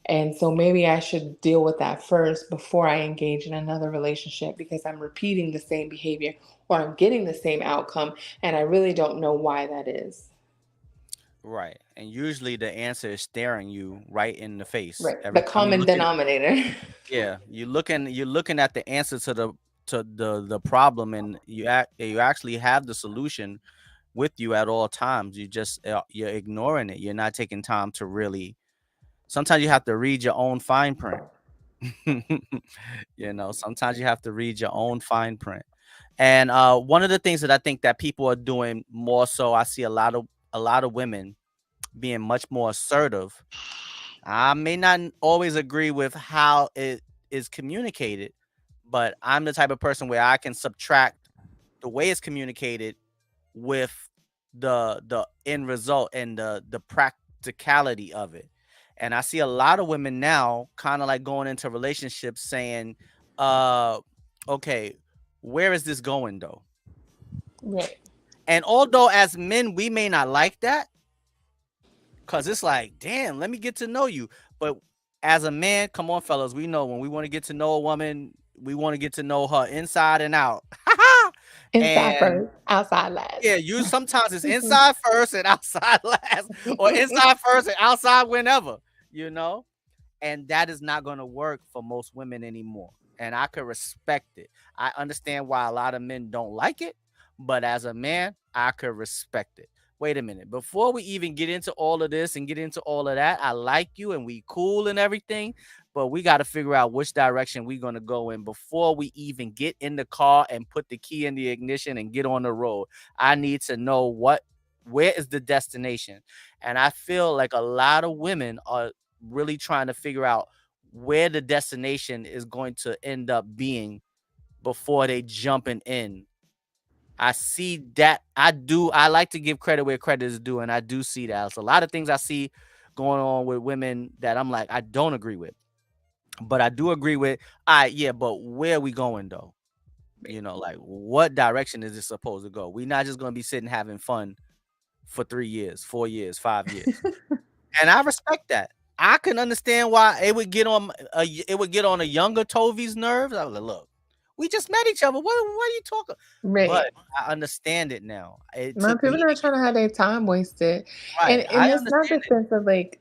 S2: And so maybe I should deal with that first before I engage in another relationship because I'm repeating the same behavior or I'm getting the same outcome. And I really don't know why that is.
S1: Right. And usually the answer is staring you right in the face
S2: Right. The
S1: every time you
S2: common
S1: look at it.
S2: denominator.
S1: Yeah, you're looking at the answer to the problem, and you actually have the solution with you at all times. You're ignoring it. You're not taking time to really. Sometimes you have to read your own fine print. Sometimes you have to read your own fine print. And one of the things that I think that people are doing more so, I see a lot of women being much more assertive. I may not always agree with how it is communicated, but I'm the type of person where I can subtract the way it's communicated with the end result and the practicality of it. And I see a lot of women now kind of like going into relationships saying, uh, okay, where is this going though?
S2: Right.
S1: And although as men we may not like that, cause it's like, damn, let me get to know you. But as a man, come on, fellas, we know when we want to get to know a woman, we want to get to know her inside and out.
S2: Inside
S1: And
S2: first, outside last.
S1: yeah, you sometimes it's inside first and outside last, or inside first and outside whenever, you know? And that is not going to work for most women anymore. And I could respect it. I understand why a lot of men don't like it, but as a man, I could respect it. Wait a minute. Before we even get into all of this and get into all of that, I like you and we cool and everything, but we got to figure out which direction we're going to go in before we even get in the car and put the key in the ignition and get on the road. I need to know where is the destination. And I feel like a lot of women are really trying to figure out where the destination is going to end up being before they jumping in. I see that. I like to give credit where credit is due, and I do see that. There's a lot of things I see going on with women that I'm like, I don't agree with. But I do agree with, all right, yeah, but where are we going though? Like what direction is it supposed to go? We're not just gonna be sitting having fun for 3 years, 4 years, 5 years. And I respect that. I can understand why it would get on a younger Tovi's nerves. I was like, look, we just met each other. What are you talking? But
S2: Right.
S1: I understand it now. It
S2: No,
S1: took me
S2: people
S1: to
S2: not
S1: get
S2: trying to have their time wasted. And
S1: right. I
S2: and it's not the
S1: understand it.
S2: sense of like,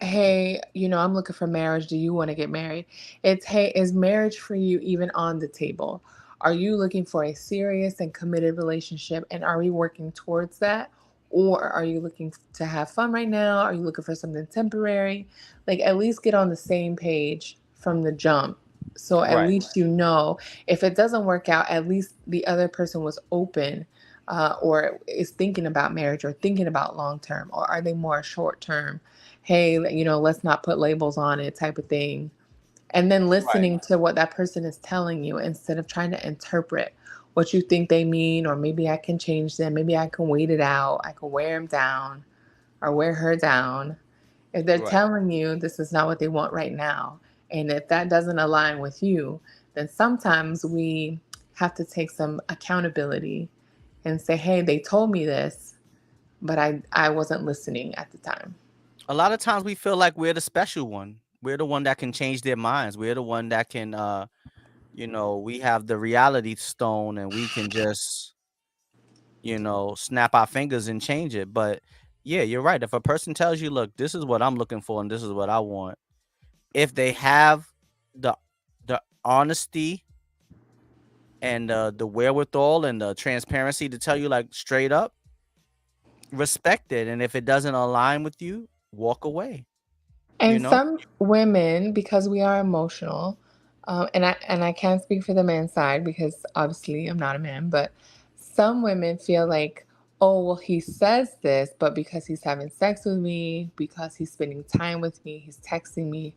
S2: hey, I'm looking for marriage. Do you want to get married? It's, hey, is marriage for you even on the table? Are you looking for a serious and committed relationship? And are we working towards that? Or are you looking to have fun right now? Are you looking for something temporary? Like, at least get on the same page from the jump. So at
S1: Right.
S2: least if it doesn't work out, at least the other person was open, or is thinking about marriage or thinking about long term, or are they more short term? Hey, let's not put labels on it type of thing. And then
S1: Right.
S2: listening to what that person is telling you instead of trying to interpret what you think they mean, or maybe I can change them, maybe I can wait it out, I can wear them down or wear her down. If they're
S1: Right.
S2: telling you this is not what they want right now, and if that doesn't align with you, then sometimes we have to take some accountability and say, hey, they told me this, but I wasn't listening at the time.
S1: A lot of times we feel like we're the special one. We're the one that can change their minds. We're the one that can we have the reality stone and we can just, snap our fingers and change it. But yeah, you're right. If a person tells you, look, this is what I'm looking for and this is what I want, if they have the honesty and the wherewithal and the transparency to tell you like straight up, respect it. And if it doesn't align with you, walk away, you
S2: And
S1: know?
S2: some women, because we are emotional, and I can't speak for the man's side because obviously I'm not a man, but some women feel like, oh, well, he says this, but because he's having sex with me, because he's spending time with me, he's texting me,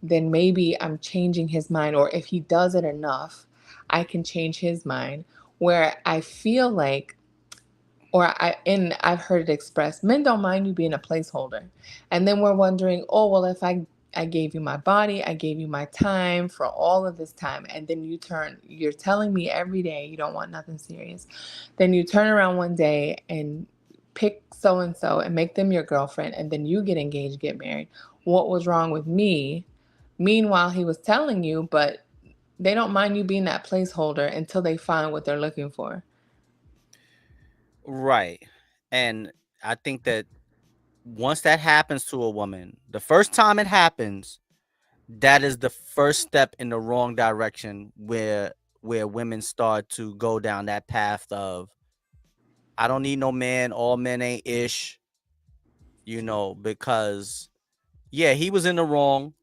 S2: then maybe I'm changing his mind. Or if he does it enough, I can change his mind. Where I feel like, and I've heard it expressed, men don't mind you being a placeholder. And then we're wondering, oh, well, if I gave you my body, I gave you my time for all of this time, and then you're telling me every day you don't want nothing serious. Then you turn around one day and pick so and so and make them your girlfriend, and then you get engaged, get married. What was wrong with me? Meanwhile, he was telling you, but they don't mind you being that placeholder until they find what they're looking for.
S1: Right. And I think that once that happens to a woman, the first time it happens, that is the first step in the wrong direction where women start to go down that path of I don't need no man, all men ain't ish, because yeah, he was in the wrong.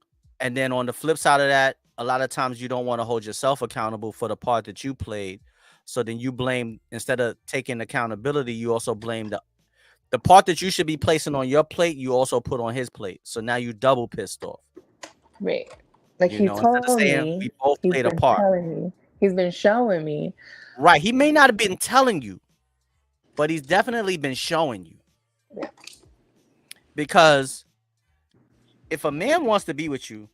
S1: And then on the flip side of that, a lot of times you don't want to hold yourself accountable for the part that you played. So then you blame, instead of taking accountability, you also blame the part that you should be placing on your plate, you also put on his plate. So now you double pissed off,
S2: Right. Like he
S1: instead of
S2: told
S1: saying
S2: me,
S1: we both
S2: he's
S1: played a
S2: been
S1: part.
S2: telling me, he's been showing me.
S1: Right. He may not have been telling you, but he's definitely been showing you.
S2: Yeah.
S1: Because if a man wants to be with you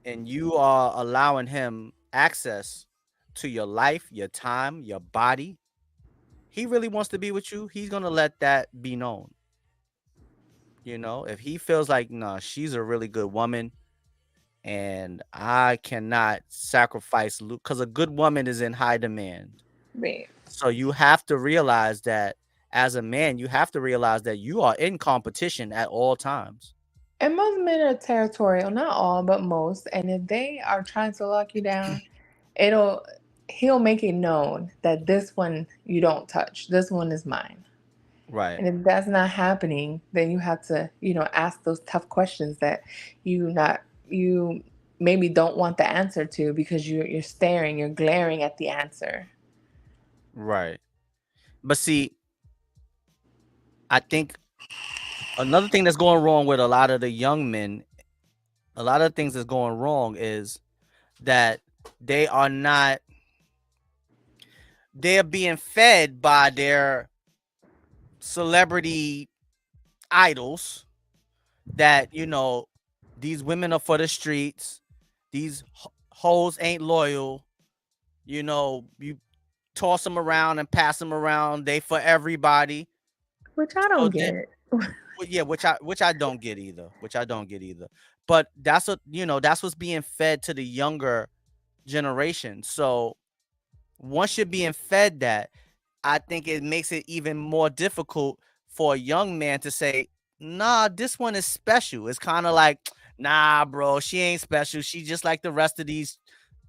S1: and you are allowing him access to your life, your time, your body, he really wants to be with you, he's going to let that be known. If he feels like, nah, she's a really good woman and I cannot sacrifice because a good woman is in high demand.
S2: Right.
S1: So you have to realize that as a man, you have to realize that you are in competition at all times.
S2: And most men are territorial, not all, but most. And if they are trying to lock you down, it'll he'll make it known that this one you don't touch. This one is mine.
S1: Right.
S2: And if that's not happening, then you have to, ask those tough questions that you maybe don't want the answer to because you're staring, you're glaring at the answer.
S1: Right. But see, I think another thing that's going wrong with a lot of the young men, a lot of things that's going wrong is that they are not, they're being fed by their celebrity idols that, these women are for the streets, these hoes ain't loyal, you toss them around and pass them around, they for everybody.
S2: Which I
S1: So
S2: don't
S1: then,
S2: get.
S1: yeah, which I don't get either. Which I don't get either. But that's what's being fed to the younger generation. So once you're being fed that, I think it makes it even more difficult for a young man to say, nah, this one is special. It's kind of like, nah, bro, she ain't special. She just like the rest of these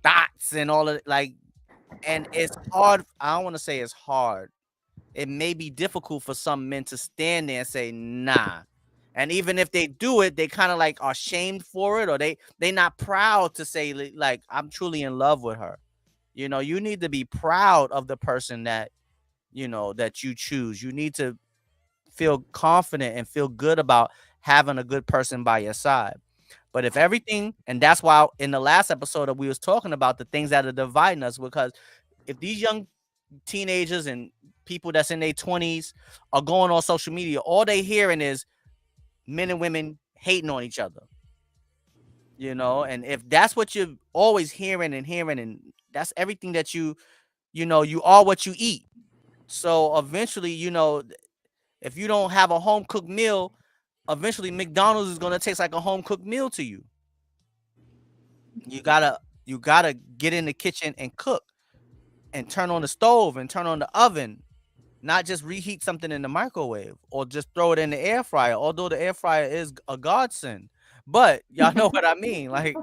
S1: dots and all of like, and it's hard. I don't want to say it's hard. It may be difficult for some men to stand there and say, nah. And even if they do it, they kind of like are shamed for it, or they not proud to say like I'm truly in love with her. You need to be proud of the person that that you choose. You need to feel confident and feel good about having a good person by your side. But if everything, and that's why in the last episode that we was talking about the things that are dividing us, because if these young teenagers and people that's in their 20s are going on social media, all they hearing is men and women hating on each other. And if that's what you're always hearing and hearing, and that's everything that you are what you eat. So eventually, if you don't have a home cooked meal, eventually McDonald's is gonna taste like a home cooked meal to you. You gotta get in the kitchen and cook and turn on the stove and turn on the oven, not just reheat something in the microwave or just throw it in the air fryer, although the air fryer is a godsend. But y'all know what I mean. Like,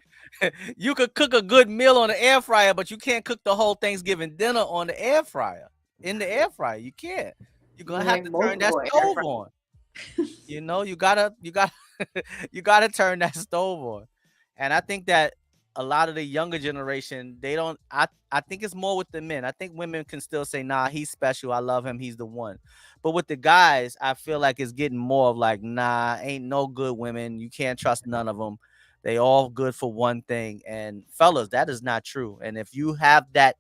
S1: you could cook a good meal on the air fryer, but you can't cook the whole Thanksgiving dinner on the air fryer. In the air fryer, you can't. You're
S2: You
S1: gonna have
S2: like
S1: to turn that
S2: multiple air
S1: stove on. You gotta you gotta turn that stove on. And I think that a lot of the younger generation, they don't I think it's more with the men. I think women can still say, nah, he's special. I love him, he's the one. But with the guys, I feel like it's getting more of like, nah, ain't no good women. You can't trust none of them. They all good for one thing. And fellas, that is not true. And if you have that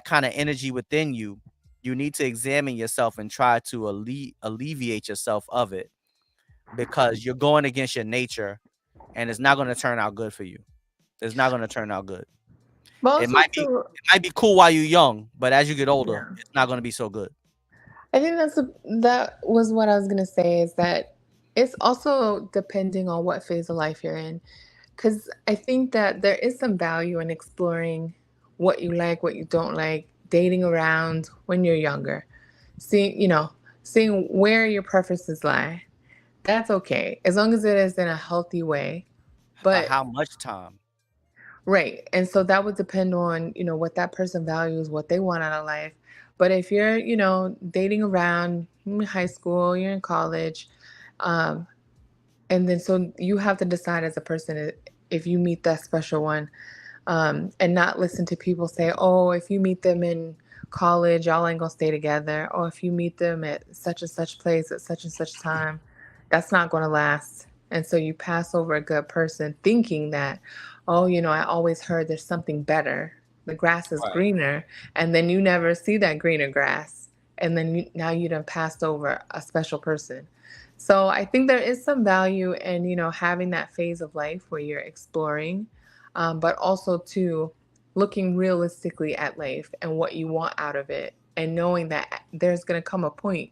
S1: kind of energy within you, you need to examine yourself and try to alleviate yourself of it, because you're going against your nature and it's not going to turn out good for you. It's not going to turn out good.
S2: But
S1: It
S2: also
S1: might be
S2: too,
S1: it might be cool while you're young, but as you get older,
S2: yeah.
S1: it's not going to be so good.
S2: I think that was what I was gonna say, is that it's also depending on what phase of life you're in. Because I think that there is some value in exploring what you like, what you don't like, dating around when you're younger, seeing, seeing where your preferences lie. That's okay, as long as it is in a healthy way.
S1: But
S2: But
S1: how much time?
S2: right. And so that would depend on, what that person values, what they want out of life. But if you're, dating around in high school, you're in college, um, and then so you have to decide as a person if you meet that special one, and not listen to people say, oh, if you meet them in college, y'all ain't gonna stay together. Or if you meet them at such and such place at such and such time, that's not gonna last. And so you pass over a good person thinking that, oh, I always heard there's something better. The grass is
S1: Right.
S2: greener. And then you never see that greener grass. And then now you done passed over a special person. So I think there is some value in, having that phase of life where you're exploring, but also to looking realistically at life and what you want out of it, and knowing that there's going to come a point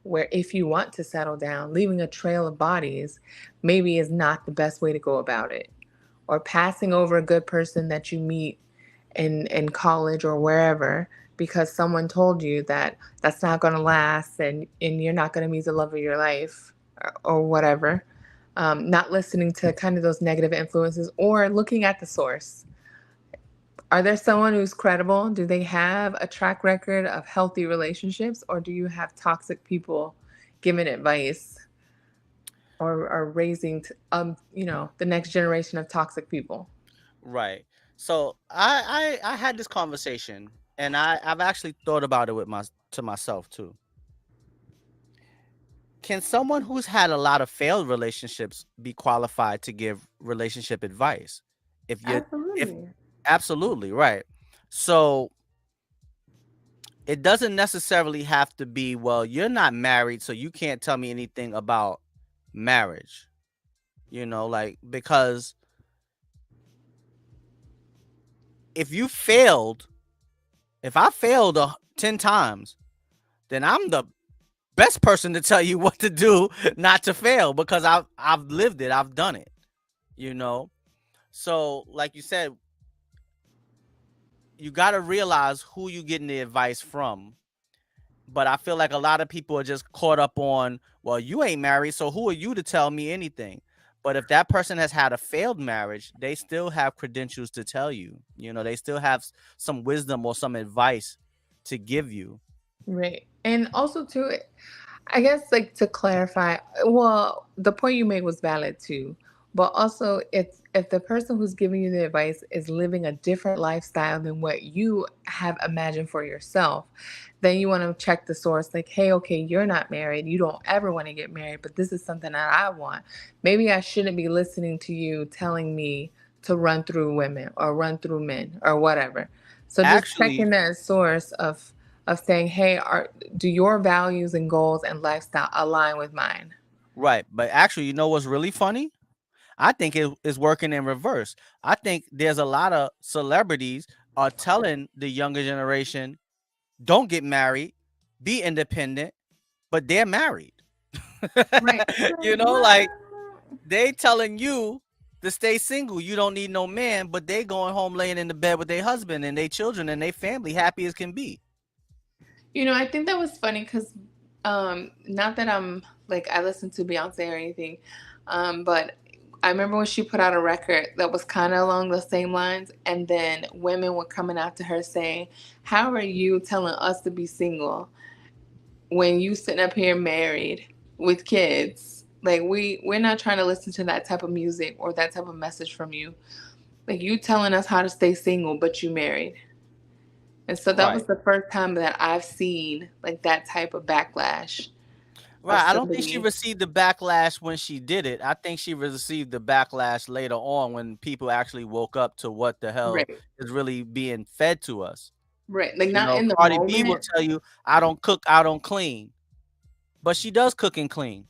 S2: where if you want to settle down, leaving a trail of bodies maybe is not the best way to go about it. Or passing over a good person that you meet in college or wherever because someone told you that that's not going to last, and you're not going to meet the love of your life, or whatever. Not listening to kind of those negative influences, or looking at the source. Are there someone who's credible? Do they have a track record of healthy relationships, or do you have toxic people giving advice, or raising the next generation of toxic people?
S1: Right. So I had this conversation, and I've actually thought about it with myself too. Can someone who's had a lot of failed relationships be qualified to give relationship advice? If you if
S2: Absolutely.
S1: Absolutely, right. So it doesn't necessarily have to be, well, you're not married, so you can't tell me anything about marriage. Like, because if you failed, if I failed 10 times, then I'm the best person to tell you what to do not to fail, because I've lived it, I've done it, you know. So, like you said, you got to realize who you getting the advice from. But I feel like a lot of people are just caught up on, well, you ain't married, so who are you to tell me anything? But if that person has had a failed marriage, they still have credentials to tell you. They still have some wisdom or some advice to give you.
S2: Right. And also too, I guess, like, to clarify, well, the point you made was valid too, but also if the person who's giving you the advice is living a different lifestyle than what you have imagined for yourself, then you want to check the source. Like, hey, okay, you're not married. You don't ever want to get married, but this is something that I want. Maybe I shouldn't be listening to you telling me to run through women or run through men or whatever. So just
S1: Actually,
S2: checking that source of saying, hey, do your values and goals and lifestyle align with mine?
S1: right. But actually, you know what's really funny? I think it is working in reverse. I think there's a lot of celebrities are telling the younger generation, don't get married, be independent, but they're married.
S2: Right. It's like,
S1: Like
S2: what?
S1: they telling you to stay single. You don't need no man, but they going home laying in the bed with their husband and their children and their family happy as can be.
S2: I think that was funny because, not that I'm like I listen to Beyonce or anything, but I remember when she put out a record that was kind of along the same lines, and then women were coming after her saying, "How are you telling us to be single when you sitting up here married with kids? Like we're not trying to listen to that type of music or that type of message from you. Like you telling us how to stay single, but you married." And so that was
S1: Right.
S2: the first time that I've seen like that type of backlash of
S1: Right. I don't think she
S2: somebody.
S1: received the backlash when she did it. I think she received the backlash later on when people actually woke up to what the hell
S2: Right.
S1: is really being fed to us.
S2: Right. Like not in the
S1: Cardi B will
S2: moment.
S1: tell you, I don't cook, I don't clean. But she does cook and clean.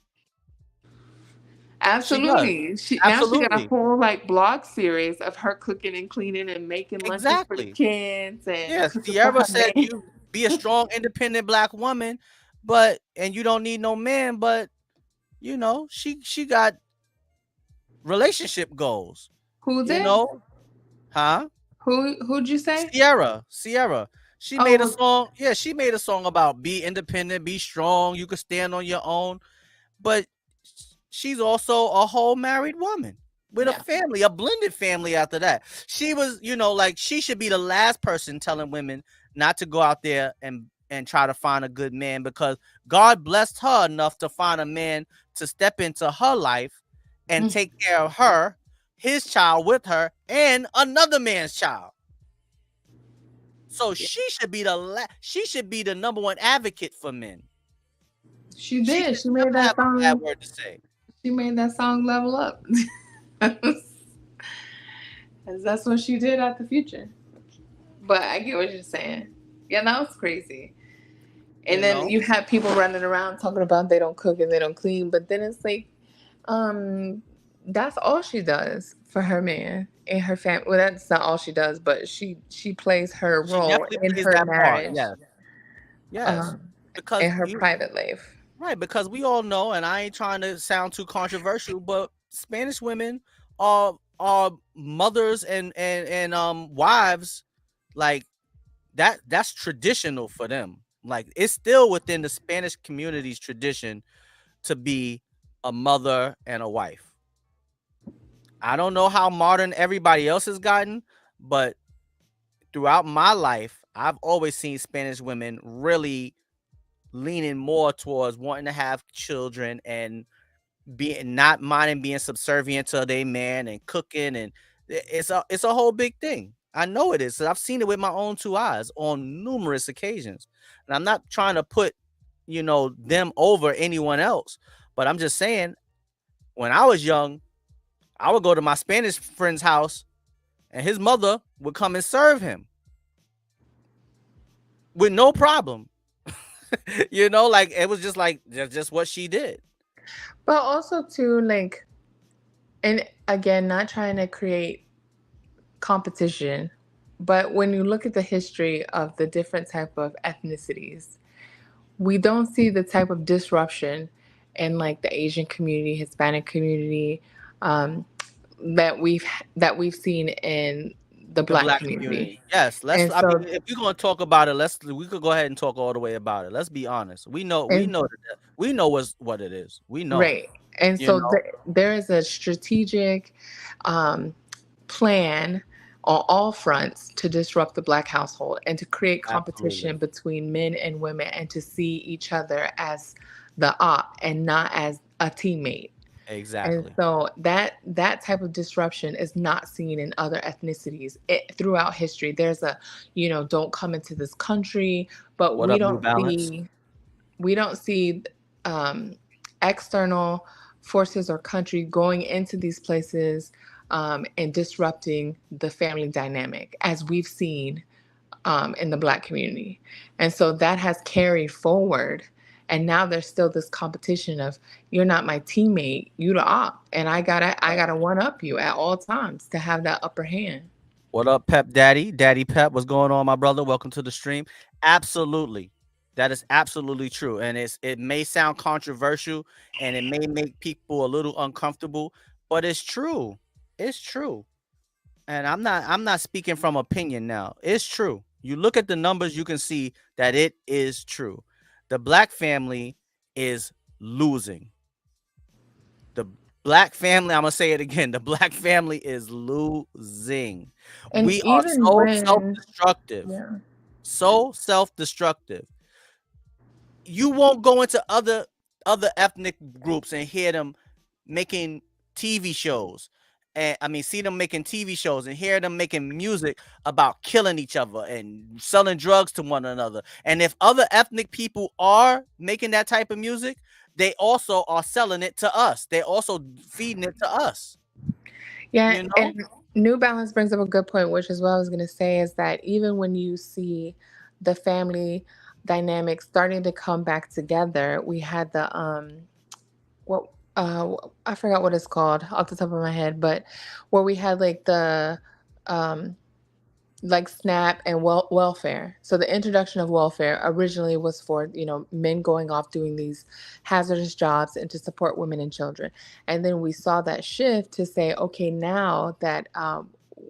S1: She does.
S2: Absolutely. She got a
S1: Absolutely.
S2: whole like blog series of her cooking and cleaning and making lunches for the
S1: Exactly.
S2: kids and
S1: Yeah,
S2: cooking for
S1: Sierra
S2: her
S1: said
S2: man.
S1: you be a strong, independent black woman, but and you don't need no man, but she got relationship goals.
S2: Who
S1: You
S2: did?
S1: know? Huh?
S2: Who'd you say?
S1: Sierra. She
S2: Oh,
S1: made a song. Yeah, she made a song about be independent, be strong, you can stand on your own. But she's also a whole married woman with a
S2: yeah.
S1: family, a blended family after that. She was, like she should be the last person telling women not to go out there and try to find a good man because God blessed her enough to find a man to step into her life and
S2: Mm.
S1: take care of her, his child with her, and another man's child. So
S2: Yeah.
S1: she should be the number one advocate for men.
S2: She
S1: She
S2: did.
S1: should never have a bad word to say.
S2: She made that song level up. That's what she did at the future. But I get what you're saying. Yeah, that was crazy. And
S1: You
S2: then
S1: know?
S2: you have people running around talking about they don't cook and they don't clean, but then it's like, um, that's all she does for her man and her family. Well, that's not all she does, but she plays her
S1: She
S2: role
S1: definitely
S2: in
S1: plays
S2: her
S1: that part.
S2: marriage,
S1: Yes. Yes.
S2: um,
S1: Because
S2: in her
S1: you
S2: private life.
S1: right, because we all know, and I ain't trying to sound too controversial, but Spanish women are mothers and wives like that's traditional for them. Like it's still within the Spanish community's tradition to be a mother and a wife. I don't know how modern everybody else has gotten, but throughout my life, I've always seen Spanish women really leaning more towards wanting to have children and being not minding being subservient to their man and cooking and it's a whole big thing. I know it is. I've seen it with my own two eyes on numerous occasions. And I'm not trying to put, them over anyone else, but I'm just saying when I was young, I would go to my Spanish friend's house and his mother would come and serve him with no problem. Like it was just like just what she did.
S2: But also too, like, and again, not trying to create competition, but when you look at the history of the different type of ethnicities, we don't see the type of disruption in like the Asian community, Hispanic community, um, that we've seen in the
S1: The
S2: Black
S1: black
S2: community.
S1: community. Yes,
S2: And
S1: I mean,
S2: so,
S1: if we're gonna talk about it, we could go ahead and talk all the way about it. Let's be honest.
S2: and
S1: We know what it is. We know,
S2: right, and
S1: you
S2: so
S1: know,
S2: there is a strategic um, plan on all fronts to disrupt the Black household and to create
S1: absolutely.
S2: competition between men and women and to see each other as the op and not as a teammate. And
S1: Exactly.
S2: so that type of disruption is not seen in other ethnicities throughout history. There's a, don't come into this country, but
S1: What
S2: we
S1: up, New
S2: don't
S1: Balance?
S2: see we don't see um, external forces or country going into these places and disrupting the family dynamic as we've seen in the Black community. And so that has carried forward. And now there's still this competition of, you're not my teammate, you the op, and I gotta one up you at all times to have that upper hand.
S1: What up, Pep Daddy? Daddy Pep, what's going on, my brother? Welcome to the stream. Absolutely. That is absolutely true. And it may sound controversial and it may make people a little uncomfortable, but it's true. It's true. And I'm not speaking from opinion now. It's true. You look at the numbers, you can see that it is true. The black family is losing. The black family, I'm gonna say it again. The black family is losing.
S2: And
S1: We are
S2: even
S1: so
S2: when,
S1: self-destructive.
S2: yeah,
S1: So self-destructive. You won't go into other ethnic groups and hear them making TV shows. And I mean, see them making TV shows and hear them making music about killing each other and selling drugs to one another. And if other ethnic people are making that type of music, they also are selling it to us. They also feeding it to us.
S2: yeah,
S1: You know?
S2: and New Balance brings up a good point, which is what I was going to say is that even when you see the family dynamics starting to come back together, we had the what I forgot what it's called off the top of my head, but where we had like the um like SNAP and welfare. So the introduction of welfare originally was for, men going off doing these hazardous jobs and to support women and children. And then we saw that shift to say, okay, now that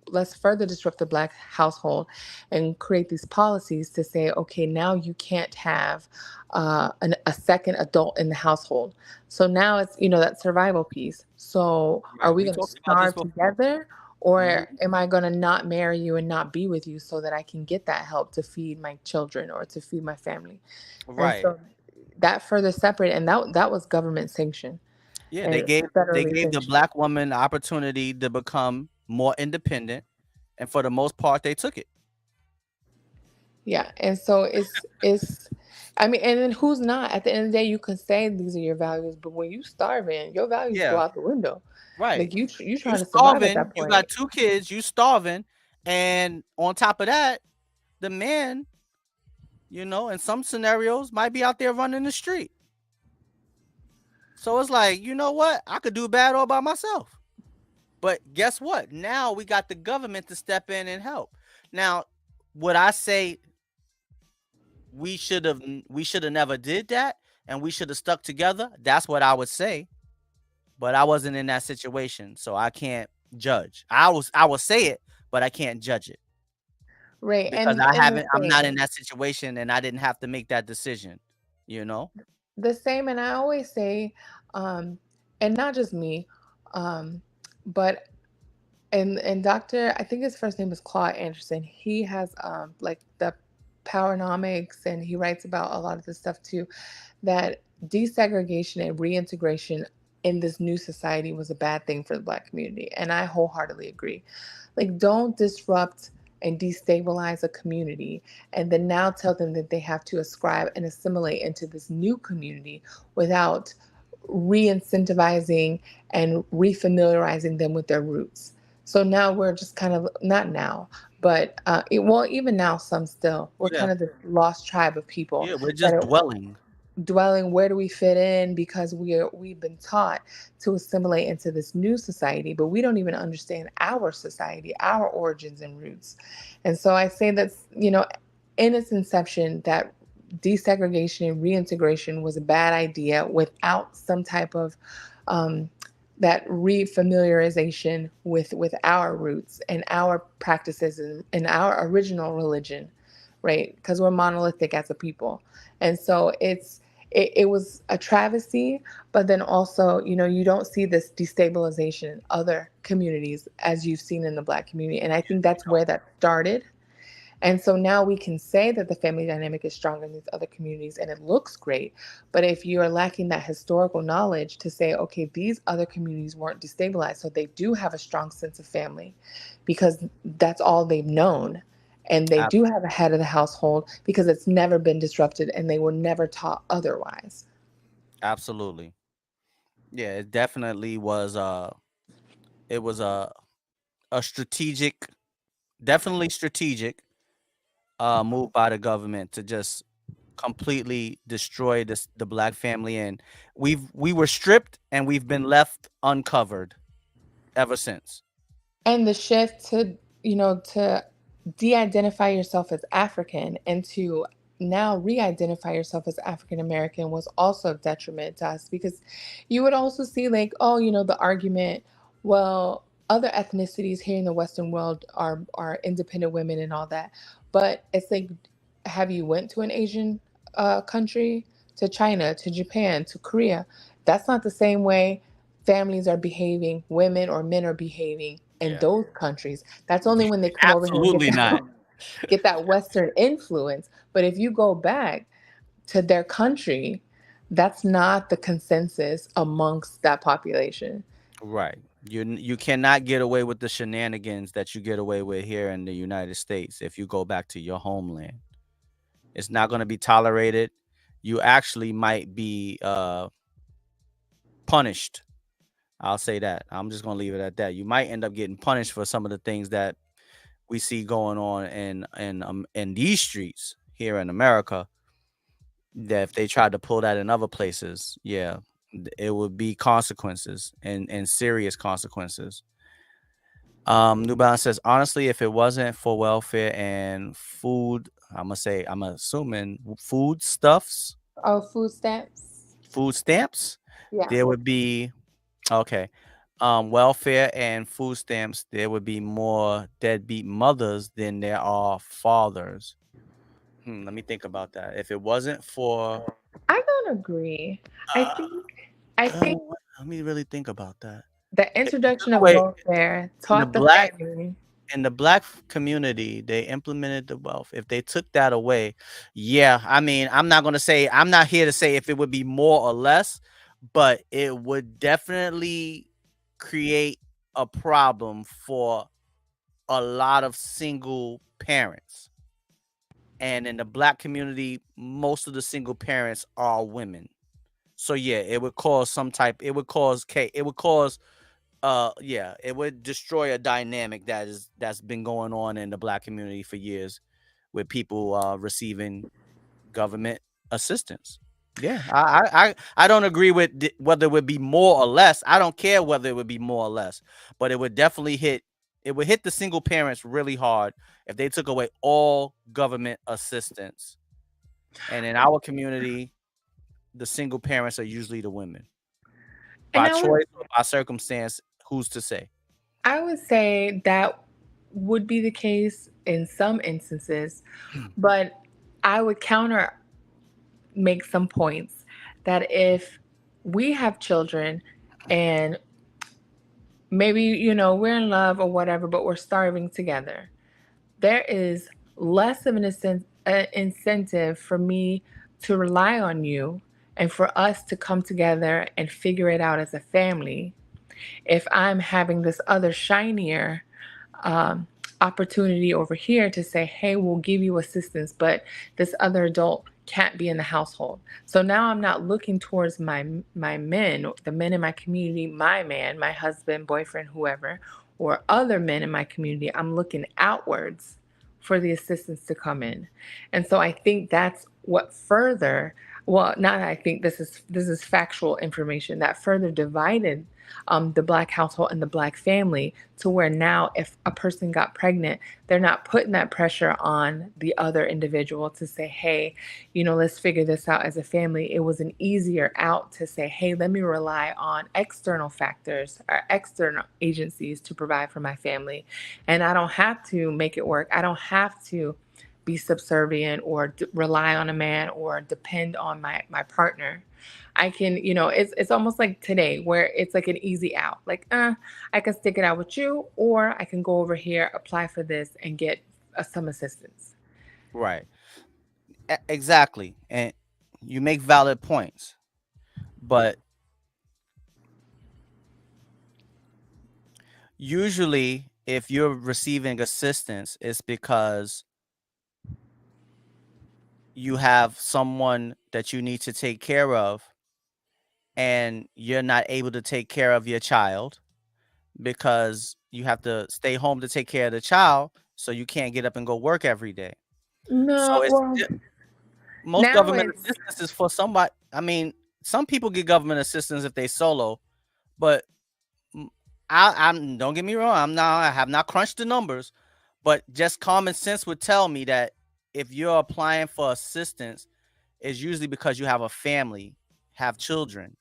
S2: let's further disrupt the Black household and create these policies to say, okay, now you can't have a second adult in the household. So now it's, that survival piece. So are
S1: Right.
S2: we
S1: We
S2: going to
S1: talked about this
S2: starve
S1: before.
S2: together? Or
S1: Mhm.
S2: am I going to not marry you and not be with you so that I can get that help to feed my children or to feed my family? And
S1: Right.
S2: so that further separate, and that was government sanctioned
S1: Yeah, they
S2: and
S1: gave
S2: federally
S1: the
S2: sanctioned.
S1: black woman the opportunity to become more independent, and for the most part, they took it.
S2: Yeah, and so it's I mean, and then who's not? At the end of the day, you can say these are your values, but when you starving, your values go
S1: Yeah,
S2: out the window.
S1: right.
S2: Like you
S1: You
S2: trying to survive at
S1: starving,
S2: that
S1: you
S2: point.
S1: got 2 kids, you starving, and on top of that, the man, in some scenarios might be out there running the street. So it's like, you know what? I could do bad all by myself. But guess what? Now we got the government to step in and help. Now, would I say we should have never did that and we should have stuck together? That's what I would say. But I wasn't in that situation, so I can't judge. I will say it, but I can't judge it
S2: Right.
S1: because
S2: And the
S1: I'm not in
S2: same.
S1: that situation and I didn't have to make that decision, you know?
S2: The same, and I always say, and not just me, um, but and Doctor, I think his first name is Claude Anderson. He has like the Powernomics, and he writes about a lot of this stuff too. That desegregation and reintegration in this new society was a bad thing for the Black community, and I wholeheartedly agree. Like, don't disrupt and destabilize a community and then now tell them that they have to ascribe and assimilate into this new community without re-incentivizing and refamiliarizing them with their roots. So now we're just kind of, not now, but well, even now, some still, we're
S1: Yeah.
S2: kind of the lost tribe of people
S1: Yeah, we're
S2: that
S1: just
S2: are
S1: dwelling.
S2: dwelling, where do we fit in, because we've been taught to assimilate into this new society, but we don't even understand our society, our origins and roots. And so I say that's, in its inception, that desegregation and reintegration was a bad idea without some type of um, that refamiliarization with our roots and our practices and our original religion, right? Because we're monolithic as a people. And so it was a travesty, but then also, you don't see this destabilization in other communities as you've seen in the Black community. And I think that's where that started. And so now we can say that the family dynamic is strong in these other communities and it looks great. But if you're lacking that historical knowledge to say, okay, these other communities weren't destabilized, so they do have a strong sense of family because that's all they've known. And they
S1: Ab-
S2: do have a head of the household because it's never been disrupted and they were never taught otherwise.
S1: Absolutely. Yeah, it definitely was it was a strategic, definitely strategic move by the government to just completely destroy the black family, and we were stripped and we've been left uncovered ever since.
S2: And the shift to, to de-identify yourself as African and to now re-identify yourself as African American was also a detriment to us because you would also see like, oh, the argument, well, other ethnicities here in the Western world are independent women and all that. But it's like, have you went to an Asian country, to China, to Japan, to Korea? That's not the same way families are behaving, women or men are behaving in
S1: Yeah.
S2: those countries. That's only when they come over here and get
S1: Absolutely not.
S2: get that Western influence. But if you go back to their country, that's not the consensus amongst that population.
S1: Right. You cannot get away with the shenanigans that you get away with here in the United States if you go back to your homeland. It's not going to be tolerated. You actually might be punished. I'll say that. I'm just going to leave it at that. You might end up getting punished for some of the things that we see going on in these streets here in America. That if they tried to pull that in other places, yeah, it would be consequences and serious consequences. New Balance says, honestly, if it wasn't for welfare and food, I'm assuming food stuffs,
S2: Oh, food stamps.
S1: food stamps,
S2: Yeah.
S1: there would be okay. Welfare and food stamps, there would be more deadbeat mothers than there are fathers. Let me think about that. If it wasn't for,
S2: I don't agree. I
S1: uh,
S2: think I think
S1: let me really think about that.
S2: the
S1: If they took
S2: introduction of
S1: away
S2: welfare
S1: in the
S2: taught the
S1: black
S2: family.
S1: in the black community, they implemented the wealth. If they took that away, yeah, I mean, I'm not here to say if it would be more or less, but it would definitely create a problem for a lot of single parents. And in the black community, most of the single parents are women. So yeah, it would cause yeah, it would destroy a dynamic that's been going on in the black community for years with people receiving government assistance. Yeah, I don't agree with whether it would be more or less. I don't care whether it would be more or less, but it would definitely hit the single parents really hard if they took away all government assistance. And in our community, the single parents are usually the women
S2: And
S1: by choice or by circumstance. Who's to say?
S2: I would say that would be the case in some instances, but I would counter make some points that if we have children and maybe, we're in love or whatever, but we're starving together, there is less of an incentive for me to rely on you and for us to come together and figure it out as a family if I'm having this other shinier um, opportunity over here to say, hey, we'll give you assistance, but this other adult can't be in the household. So now I'm not looking towards my men, the men in my community, my man, my husband, boyfriend, whoever, or other men in my community. I'm looking outwards for the assistance to come in. And so I think that's what further, well, not I think this is factual information that further divided the black household and the black family to where now if a person got pregnant, they're not putting that pressure on the other individual to say, hey, let's figure this out as a family. It was an easier out to say, hey, let me rely on external factors or external agencies to provide for my family. And I don't have to make it work. I don't have to be subservient or rely on a man or depend on my partner. I can, it's almost like today where it's like an easy out. Like, I can stick it out with you, or I can go over here, apply for this, and get some assistance.
S1: Right. Exactly. And you make valid points. But usually, if you're receiving assistance, it's because you have someone that you need to take care of, and you're not able to take care of your child because you have to stay home to take care of the child, so you can't get up and go work every day. So
S2: No,
S1: it's
S2: well,
S1: most
S2: now
S1: government
S2: it's
S1: assistance is for somebody. I mean, some people get government assistance if they solo, but mm, I'm don't get me wrong. I have not crunched the numbers, but just common sense would tell me that if you're applying for assistance, it's usually because you have a family, have children.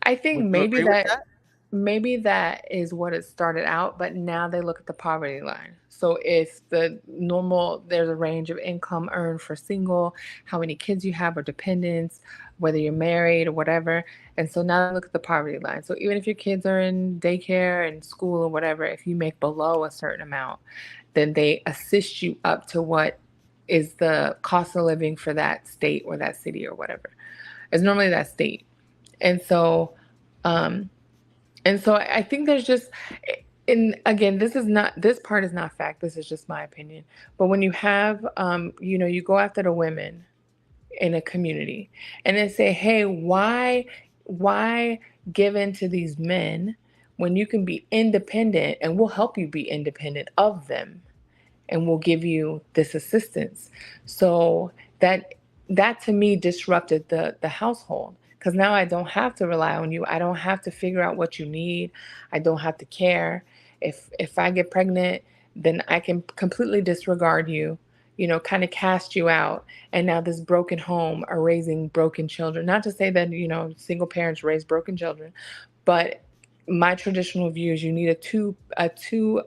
S2: I think
S1: Would you agree with that?
S2: maybe that is what it started out, but now they look at the poverty line. So if there's a range of income earned for single, how many kids you have or dependents, whether you're married or whatever. And so now they look at the poverty line. So even if your kids are in daycare and school or whatever, if you make below a certain amount, then they assist you up to what is the cost of living for that state or that city or whatever. It's normally that state. And so, um, I think there's just, and again, this part is not fact. This is just my opinion. But when you have, you go after the women in a community, and then say, hey, why give in to these men when you can be independent, and we'll help you be independent of them, and we'll give you this assistance. So that to me disrupted the household, because now I don't have to rely on you. I don't have to figure out what you need. I don't have to care. If I get pregnant, then I can completely disregard you, kind of cast you out. And now this broken home are raising broken children. Not to say that, single parents raise broken children, but my traditional view is you need a two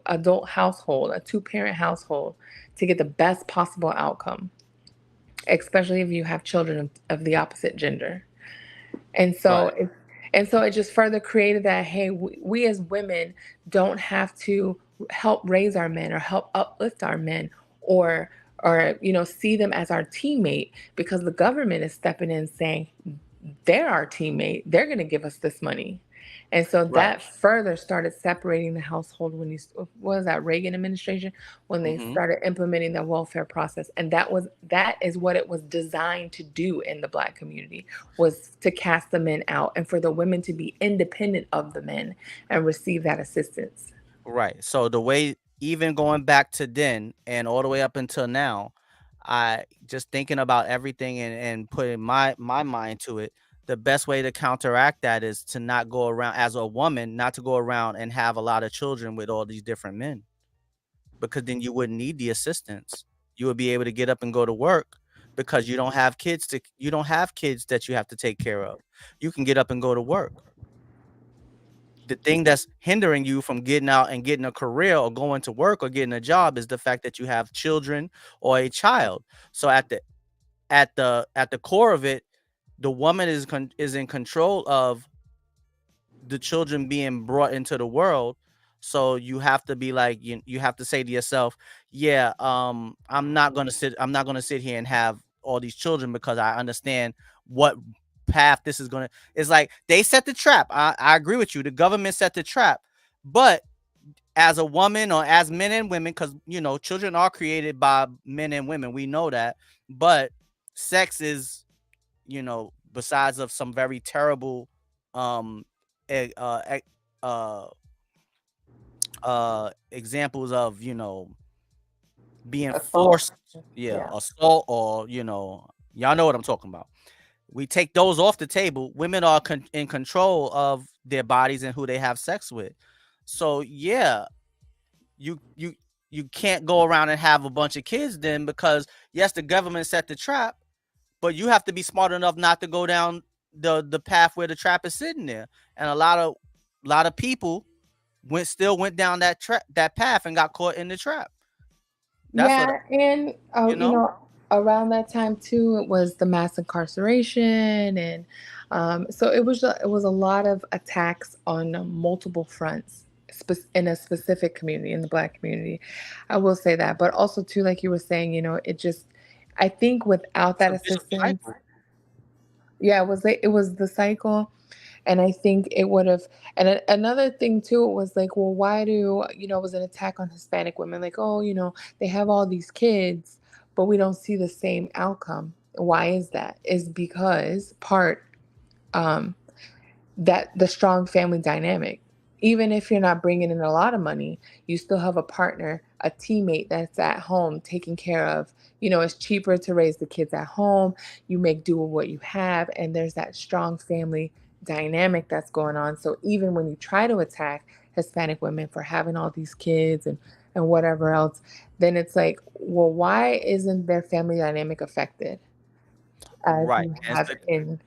S2: adult household, a two parent household, to get the best possible outcome, especially if you have children of the opposite gender. And so
S1: Right.
S2: it, and so it just further created that, hey, we as women don't have to help raise our men or help uplift our men, or see them as our teammate, because the government is stepping in saying they're our teammate. They're going to give us this money. And so
S1: Right.
S2: that further started separating the household when what was that, Reagan administration, when they
S1: Mhm.
S2: started implementing the welfare process. And that is what it was designed to do in the Black community, was to cast the men out and for the women to be independent of the men and receive that assistance.
S1: Right. So the way, even going back to then and all the way up until now, I just thinking about everything and putting my mind to it. The best way to counteract that is to not go around as a woman, not to go around and have a lot of children with all these different men, because then you wouldn't need the assistance. You would be able to get up and go to work because you don't have kids that you have to take care of. You can get up and go to work. The thing that's hindering you from getting out and getting a career or going to work or getting a job is the fact that you have children or a child. So at the core of it, the woman is in control of the children being brought into the world. So you have to be like, you have to say to yourself, yeah, I'm not gonna sit here and have all these children because I understand what path this is gonna. It's like they set the trap. I agree with you. The government set the trap. But as a woman, or as men and women, because children are created by men and women, we know that. But sex is, besides of some very terrible um e- uh, e- uh examples of, being
S2: Assault.
S1: forced, yeah,
S2: Yeah.
S1: assault, or y'all know what I'm talking about. We take those off the table. Women are in control of their bodies and who they have sex with. So yeah, you you you can't go around and have a bunch of kids then, because yes, the government set the trap, but you have to be smart enough not to go down the path where the trap is sitting there. And a lot of people went down that path and got caught in the trap. That's what
S2: Yeah, and
S1: you know.
S2: around that time too, it was the mass incarceration, and so it was a lot of attacks on multiple fronts, in a specific community, in the Black community. I will say that. But also too, like you were saying, it just, I think without
S1: It's
S2: that
S1: a vicious
S2: assistance,
S1: cycle.
S2: yeah, it was the cycle. And I think it would have, and another thing too was like, well, why do, it was an attack on Hispanic women, like, oh, they have all these kids, but we don't see the same outcome. Why is that? Is because part, um that the strong family dynamic. Even if you're not bringing in a lot of money, you still have a partner, a teammate that's at home taking care of, it's cheaper to raise the kids at home. You make do with what you have, and there's that strong family dynamic that's going on. So even when you try to attack Hispanic women for having all these kids and whatever else, then it's like, well, why isn't their family dynamic affected as
S1: Right.
S2: you
S1: And
S2: have
S1: so
S2: in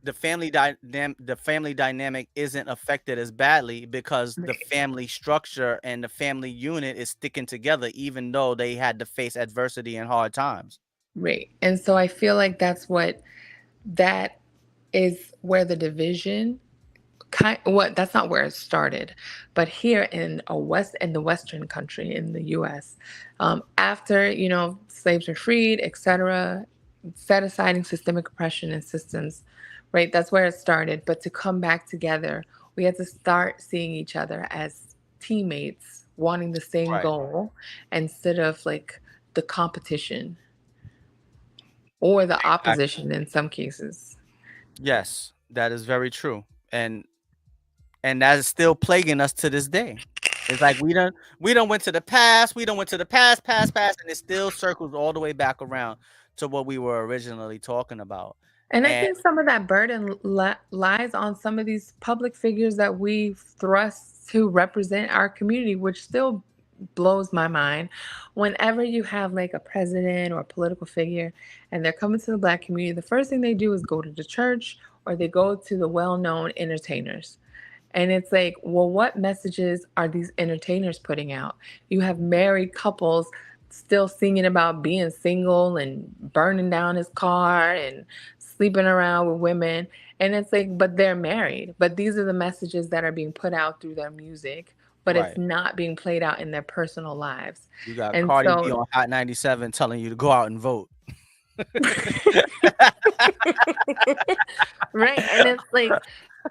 S1: the family dynamic isn't affected as badly because the
S2: right?
S1: family structure and the family unit is sticking together even though they had to face adversity and hard times.
S2: Right. And so I feel like that is where the division that's not where it started, but here in the Western country in the U.S., after slaves were freed, etc., set aside systemic oppression and systems, right? That's where it started. But to come back together, we had to start seeing each other as teammates, wanting the same
S1: Right.
S2: goal instead of like the competition or the
S1: Exactly.
S2: opposition in some cases.
S1: Yes, that is very true. And that is still plaguing us to this day. It's like we don't went to the past, we don't went to the past, and it still circles all the way back around to what we were originally talking about.
S2: And I
S1: And
S2: think some of that burden lies on some of these public figures that we thrust to represent our community, which still blows my mind. Whenever you have like a president or a political figure and they're coming to the Black community, the first thing they do is go to the church or they go to the well known entertainers. And it's like, well, what messages are these entertainers putting out? You have married couples still singing about being single and burning down his car and sleeping around with women. And it's like, but they're married. But these are the messages that are being put out through their music, but it's
S1: right,
S2: not being played out in their personal lives.
S1: you got
S2: And
S1: Cardi B
S2: so,
S1: on Hot 97 telling you to go out and vote.
S2: right. And it's like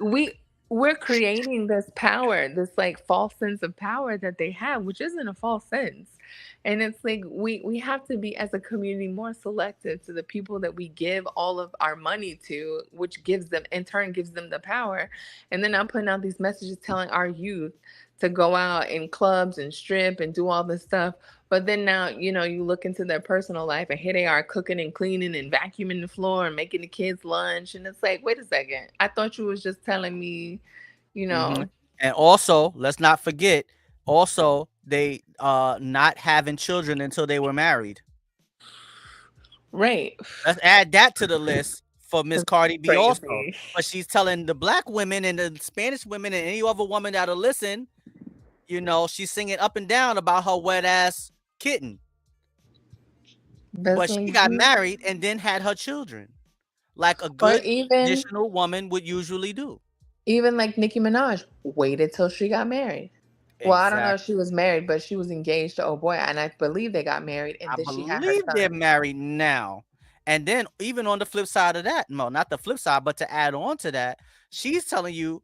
S2: we we're creating this power, this like false sense of power that they have, which isn't a false sense. And it's like we have to be as a community more selective to the people that we give all of our money to, which gives them in turn gives them the power. And then I'm putting out these messages telling our youth to go out in clubs and strip and do all this stuff. But then now, you look into their personal life and here they are cooking and cleaning and vacuuming the floor and making the kids lunch. And it's like, wait a second. I thought you was just telling me, you
S1: Mhm.
S2: know,
S1: And also, let's not forget, also they not having children until they were married.
S2: right.
S1: Let's add that to the list for Miss
S2: That's
S1: Cardi B also.
S2: crazy.
S1: But she's telling the black women and the Spanish women and any other woman that'll listen, she's singing up and down about her wet ass kitten.
S2: That's
S1: But she
S2: like,
S1: got married and then had her children, like a
S2: or
S1: good
S2: even
S1: traditional woman would usually do.
S2: even like Nicki Minaj waited till she got married. Well, I don't know if
S1: Exactly.
S2: she was married, but she was engaged to oh boy, and I believe they got married, and
S1: I
S2: then she had her
S1: believe they're
S2: son.
S1: married now. And then even on the flip side of that, no, not the flip side, but to add on to that, she's telling you,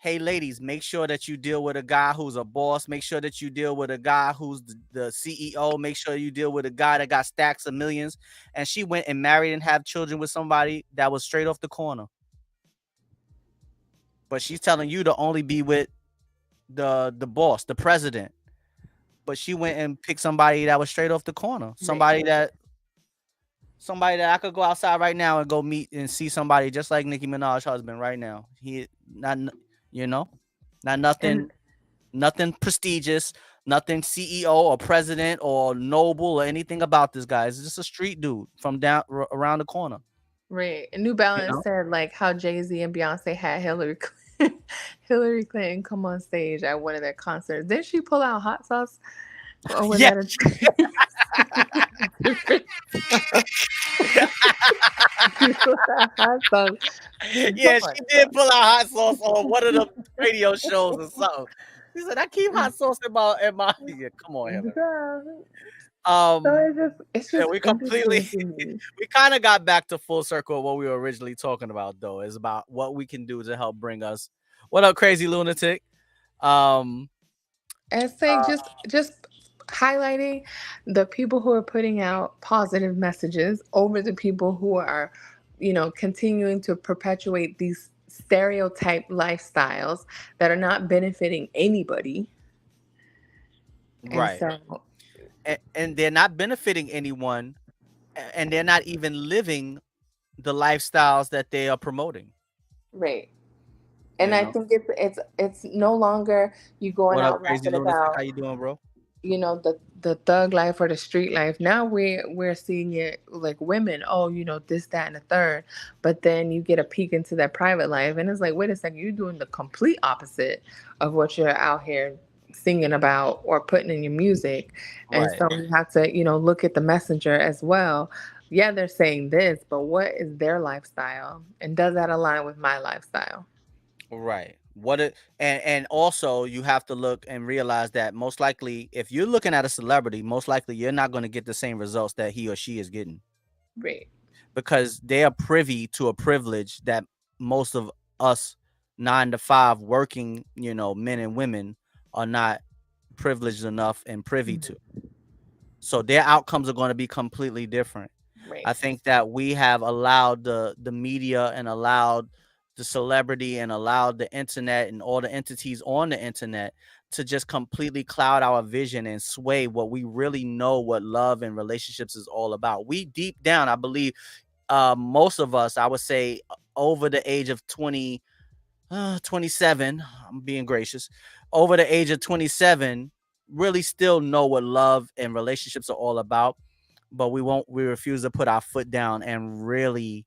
S1: hey ladies, make sure that you deal with a guy who's a boss. Make sure that you deal with a guy who's the CEO. Make sure you deal with a guy that got stacks of millions. And she went and married and have children with somebody that was straight off the corner. But she's telling you to only be with the boss, the president. But she went and picked somebody that was straight off the corner.
S2: Right.
S1: Somebody that I could go outside right now and go meet and see somebody just like Nicki Minaj's husband right now. He not you know, not
S2: And
S1: nothing prestigious, nothing CEO or president or noble or anything about this guy. It's just a street dude from around the corner.
S2: right. And New
S1: You
S2: Balance
S1: know?
S2: said like how Jay-Z and Beyonce had Hillary Hillary Clinton come on stage at one of their concerts. Didn't she pull out hot sauce? Or was
S1: Yeah.
S2: that a different that hot sauce.
S1: Yeah,
S2: Come on
S1: she did
S2: now.
S1: pull out hot sauce on one of the radio shows or something. She said, "I keep hot sauce in my." Yeah, come on, Hillary.
S2: Girl. So
S1: Um,
S2: it's
S1: yeah,
S2: just
S1: we completely,
S2: interesting to me.
S1: we kind of got back to full circle of what we were originally talking about, though. Is about what we can do to help bring us. What up, crazy lunatic? Um,
S2: And say just highlighting the people who are putting out positive messages over the people who are, continuing to perpetuate these stereotype lifestyles that are not benefiting anybody. And
S1: right,
S2: so,
S1: and they're not benefiting anyone, and they're not even living the lifestyles that they are promoting.
S2: right. And
S1: You
S2: I
S1: know,
S2: think it's no longer you going
S1: what up,
S2: out
S1: crazy
S2: rapping
S1: lunatic? How
S2: about,
S1: you doing, bro?
S2: the thug life or the street life. Now we're seeing it like women, oh, this, that, and the third. But then you get a peek into their private life and it's like, wait a second, you're doing the complete opposite of what you're out here singing about or putting in your music. And
S1: Right.
S2: so you have to, look at the messenger as well. Yeah, they're saying this, but what is their lifestyle, and does that align with my lifestyle?
S1: Right. What it and also you have to look and realize that most likely if you're looking at a celebrity, most likely you're not going to get the same results that he or she is getting
S2: Right.
S1: because they are privy to a privilege that most of us 9 to 5 working, men and women are not privileged enough and privy to. So their outcomes are going to be completely different. I
S2: Right.
S1: think that we have allowed the media and allowed the celebrity and allowed the internet and all the entities on the internet to just completely cloud our vision and sway what we really know what love and relationships is all about. We deep down, I believe, most of us, I would say, over the age of 27, I'm being gracious, over the age of 27, really still know what love and relationships are all about, but we refuse to put our foot down and really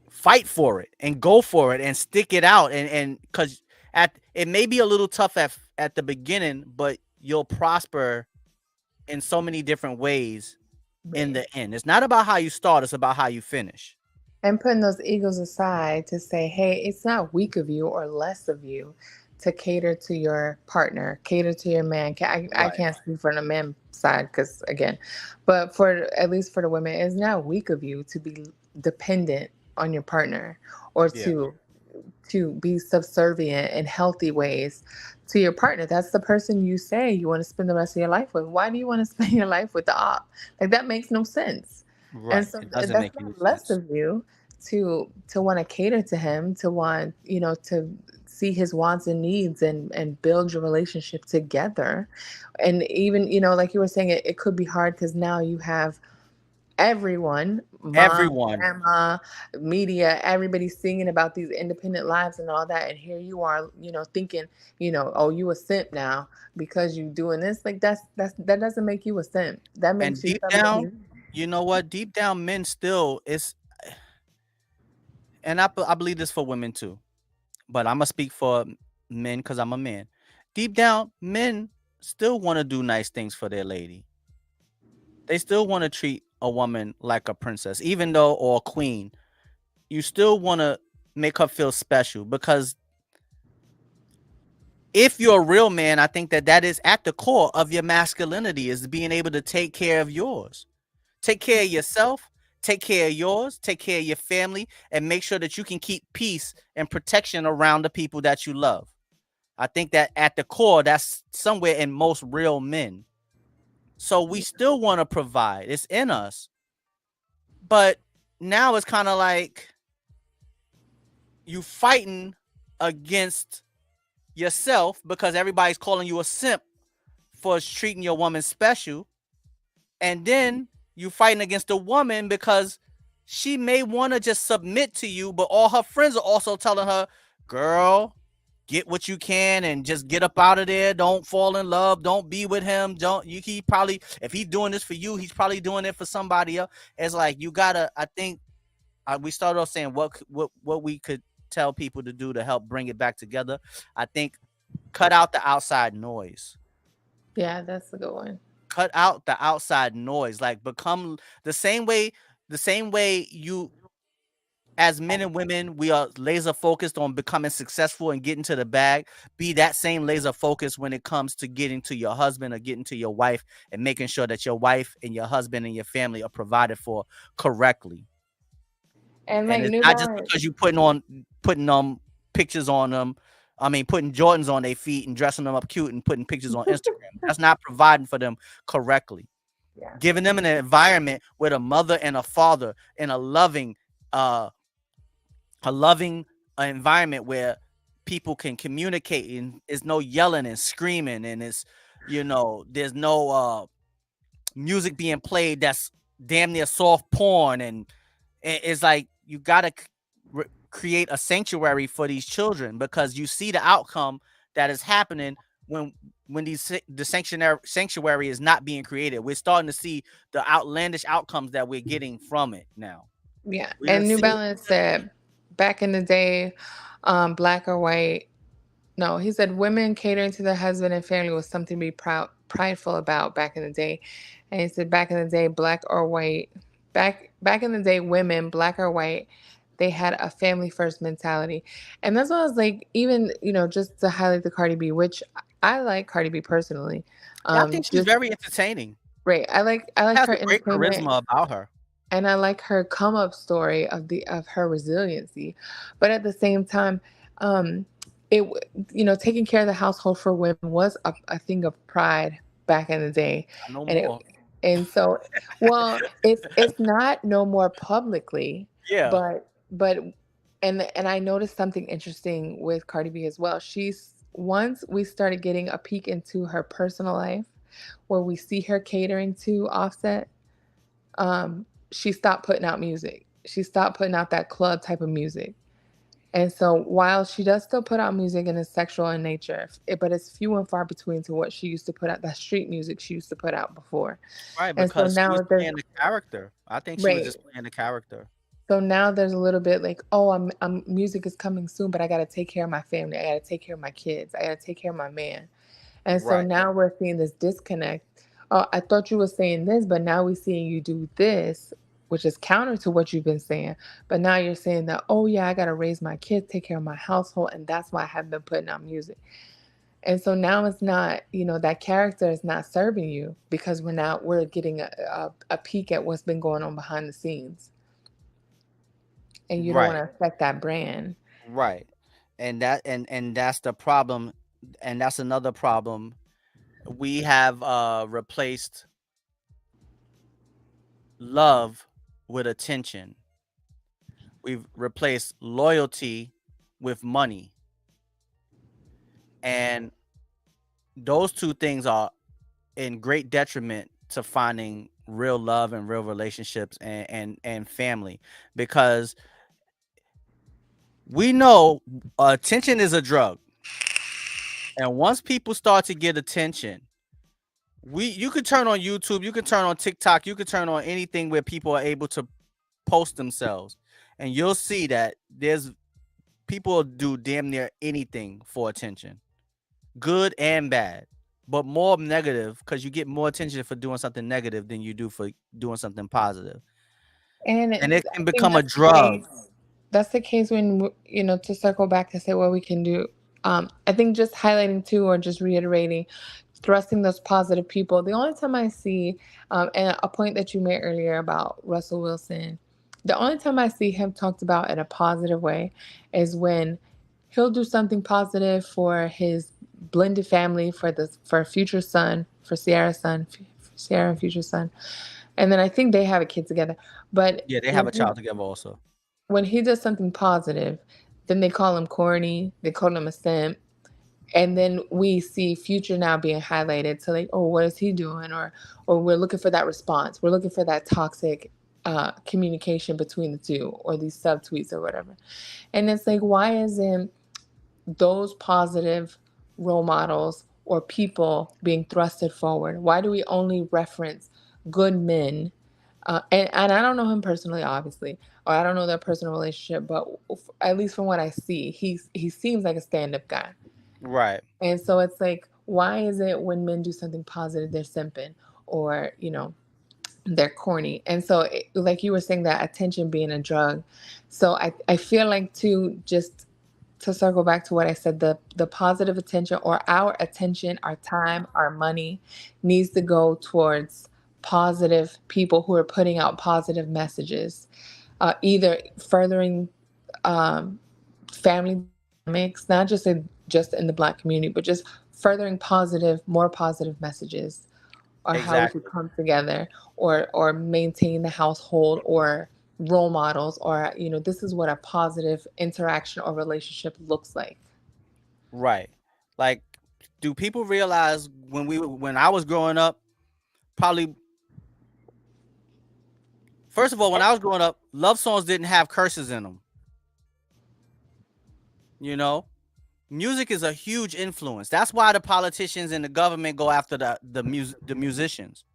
S1: fight for it and go for it and stick it out and because at it may be a little tough at the beginning, but you'll prosper in so many different ways in
S2: Right.
S1: the end. It's not about how you start, it's about how you finish.
S2: And putting those egos aside to say, hey, it's not weak of you or less of you to cater to your partner, cater to your man. I
S1: Right.
S2: can't speak for the man side because, again, but for at least for the women, it's not weak of you to be dependent on your partner or
S1: Yeah.
S2: to be subservient in healthy ways to your partner. That's the person you say you want to spend the rest of your life with. Why do you want to spend your life with the op? Like that makes no sense. And
S1: Right.
S2: so
S1: It doesn't
S2: that's
S1: make any
S2: not less
S1: sense.
S2: of you to want to cater to him, to want, to see his wants and needs and build your relationship together. And even, like you were saying, it could be hard because now you have everyone, mom,
S1: Everyone.
S2: grandma, media, everybody singing about these independent lives and all that. And here you are, thinking, oh, you a simp now because you doing this. Like that doesn't make you a simp. That
S1: And
S2: makes you
S1: deep down,
S2: somebody.
S1: you know what? Deep down, men still is, and I believe this for women too, but I'm gonna speak for men because I'm a man. Deep down, men still want to do nice things for their lady. They still want to treat a woman like a princess, even though or a queen. You still want to make her feel special because if you're a real man, I think that that is at the core of your masculinity is being able to take care of yours. Take care of yourself, take care of yours, take care of your family, and make sure that you can keep peace and protection around the people that you love. I think that at the core, that's somewhere in most real men. So we still want to provide. It's in us. But now it's kind of like you fighting against yourself because everybody's calling you a simp for treating your woman special. And then you fighting against a woman because she may want to just submit to you, but all her friends are also telling her, girl, get what you can and just get up out of there. Don't fall in love. Don't be with him. Don't you he probably if he's doing this for you, he's probably doing it for somebody else. It's like you gotta, I think we started off saying what we could tell people to do to help bring it back together. I think cut out the outside noise.
S2: Yeah, that's a good one.
S1: cut out the outside noise. Like become the same way you as men and women, we are laser focused on becoming successful and getting to the bag. Be that same laser focus when it comes to getting to your husband or getting to your wife and making sure that your wife and your husband and your family are provided for correctly.
S2: And
S1: And
S2: like
S1: it's
S2: New
S1: not just
S2: Balance,
S1: because you putting pictures on them. I mean, putting Jordans on their feet and dressing them up cute and putting pictures on Instagram. That's not providing for them correctly.
S2: yeah,
S1: Giving them an environment with a mother and a father in uh a loving environment where people can communicate and there's no yelling and screaming and there's no music being played that's damn near soft porn and it's like you gotta create a sanctuary for these children because you see the outcome that is happening when the sanctuary is not being created. We're starting to see the outlandish outcomes that we're getting from it now.
S2: yeah.
S1: We didn't
S2: And New
S1: see
S2: Balance said back in the day, black or white. No, he said women catering to their husband and family was something to be prideful about back in the day. And he said back in the day, black or white, back in the day, women, black or white, they had a family first mentality. And that's what I was like, even, just to highlight the Cardi B, which I like Cardi B personally.
S1: Yeah, I think she's
S2: Just
S1: very entertaining.
S2: right. I like
S1: Has
S2: her
S1: a great
S2: entertainment,
S1: charisma about her.
S2: and I like her come up story of her resiliency, but at the same time, um, taking care of the household for women was a thing of pride back in the day,
S1: Not no
S2: and
S1: more.
S2: so, well, it's not no more publicly,
S1: Yeah,
S2: but and I noticed something interesting with Cardi B as well. She's Once we started getting a peek into her personal life, where we see her catering to Offset, she stopped putting out music. She stopped putting out that club type of music. And so while she does still put out music and is sexual in nature, but it's few and far between to what she used to put out, that street music she used to put out before.
S1: right,
S2: And so
S1: because she was
S2: now there's
S1: playing the character. I think she was
S2: right.
S1: just playing the character.
S2: So now there's a little bit like, oh, I'm music is coming soon, but I got to take care of my family. I got to take care of my kids. I got to take care of my man. And so
S1: Right,
S2: now we're seeing this disconnect. Oh, I thought you were saying this, but now we're seeing you do this, which is counter to what you've been saying. But now you're saying that, oh, yeah, I got to raise my kids, take care of my household. And that's why I haven't been putting out music. And so now it's not, that character is not serving you because we're getting a peek at what's been going on behind the scenes. And you don't want
S1: right,
S2: to affect that brand.
S1: right. And that's the problem, and that's another problem. We have replaced love with attention. We've replaced loyalty with money. And those two things are in great detriment to finding real love and real relationships and family because we know attention is a drug, and once people start to get attention, you could turn on YouTube, you could turn on TikTok, you could turn on anything where people are able to post themselves, and you'll see that there's people do damn near anything for attention, good and bad, but more negative because you get more attention for doing something negative than you do for doing something positive,
S2: And
S1: and it
S2: I
S1: can
S2: think
S1: become a
S2: that's the
S1: drug.
S2: case. That's the case when, to circle back to say what we can do. I think just highlighting too, or just reiterating, thrusting those positive people. The only time I see, and a point that you made earlier about Russell Wilson, the only time I see him talked about in a positive way is when he'll do something positive for his blended family, for a future son, for Sierra's son, Sierra and future son, and then I think they have a kid together. But
S1: Yeah, they have a child together also.
S2: when he does something positive, then they call him corny, they call him a simp, and then we see Future now being highlighted. So like, oh, what is he doing? Or we're looking for that response. We're looking for that toxic communication between the two, or these subtweets or whatever. And it's like, why isn't those positive role models or people being thrusted forward? Why do we only reference good men? And I don't know him personally, obviously, or I don't know their personal relationship, but at least from what I see, he seems like a stand-up guy.
S1: Right.
S2: And so it's like, why is it when men do something positive, they're simping? or, they're corny. And so, like you were saying, that attention being a drug. So I feel like, too, just to circle back to what I said, the positive attention, or our attention, our time, our money, needs to go towards positive people who are putting out positive messages, either furthering um, family dynamics, not just in the Black community, but just furthering more positive messages, or how we could
S1: Exactly.
S2: come together, or maintain the household, or role models, or, this is what a positive interaction or relationship looks like.
S1: Right. Like, do people realize when I was growing up, probably first of all, when I was growing up, love songs didn't have curses in them. You know, music is a huge influence. That's why the politicians and the government go after the musicians,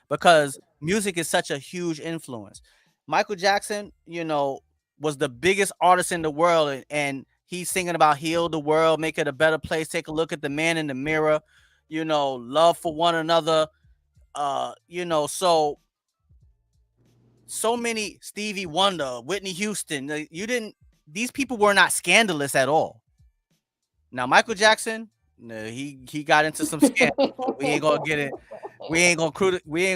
S1: because music is such a huge influence. Michael Jackson, was the biggest artist in the world, and he's singing about heal the world, make it a better place. Take a look at the man in the mirror. Love for one another. So many Stevie Wonder, Whitney Houston. You didn't. These people were not scandalous at all. Now Michael Jackson, no, he got into some scandals, but we ain't gonna get it. We ain't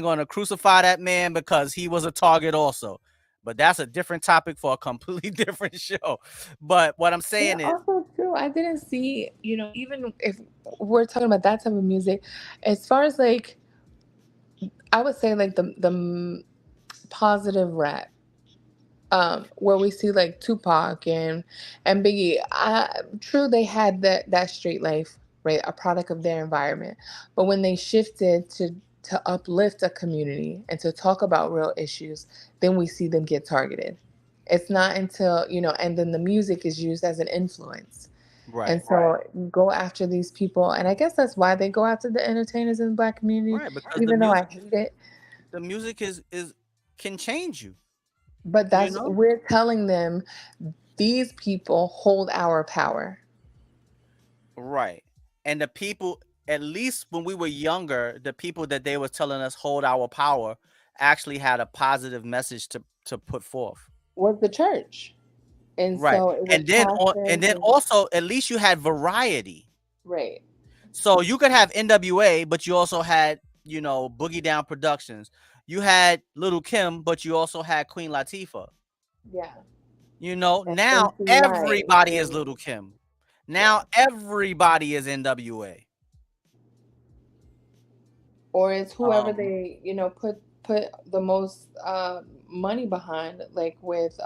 S1: gonna crucify that man because he was a target also. But that's a different topic for a completely different show. But what I'm
S2: Yeah,
S1: saying is,
S2: also too, I didn't see, even if we're talking about that type of music, as far as, like, I would say, like, the positive rap, where we see, like, Tupac and Biggie. True, they had that street life, right, a product of their environment. But when they shifted to uplift a community and to talk about real issues, then we see them get targeted. It's not until, and then the music is used as an influence. And
S1: right,
S2: so go after these people, and I guess that's why they go after the entertainers in the Black community,
S1: right, because the
S2: even though I
S1: music,
S2: hate it.
S1: the music is can change you.
S2: But
S1: You
S2: that's,
S1: know,
S2: we're telling them, these people hold our power.
S1: right. And the people, at least when we were younger, the people that they were telling us hold our power actually had a positive message to put forth.
S2: Was the church. And
S1: Right.
S2: so it was
S1: And then
S2: pastors.
S1: also at least you had variety.
S2: Right.
S1: So you could have NWA, but you also had, Boogie Down Productions. You had Little Kim, but you also had Queen Latifah.
S2: Yeah. And
S1: Now
S2: MC Light.
S1: everybody is
S2: And
S1: Little Kim.
S2: yeah.
S1: Now everybody is NWA.
S2: Or it's whoever
S1: Um,
S2: they, put the most money behind, like with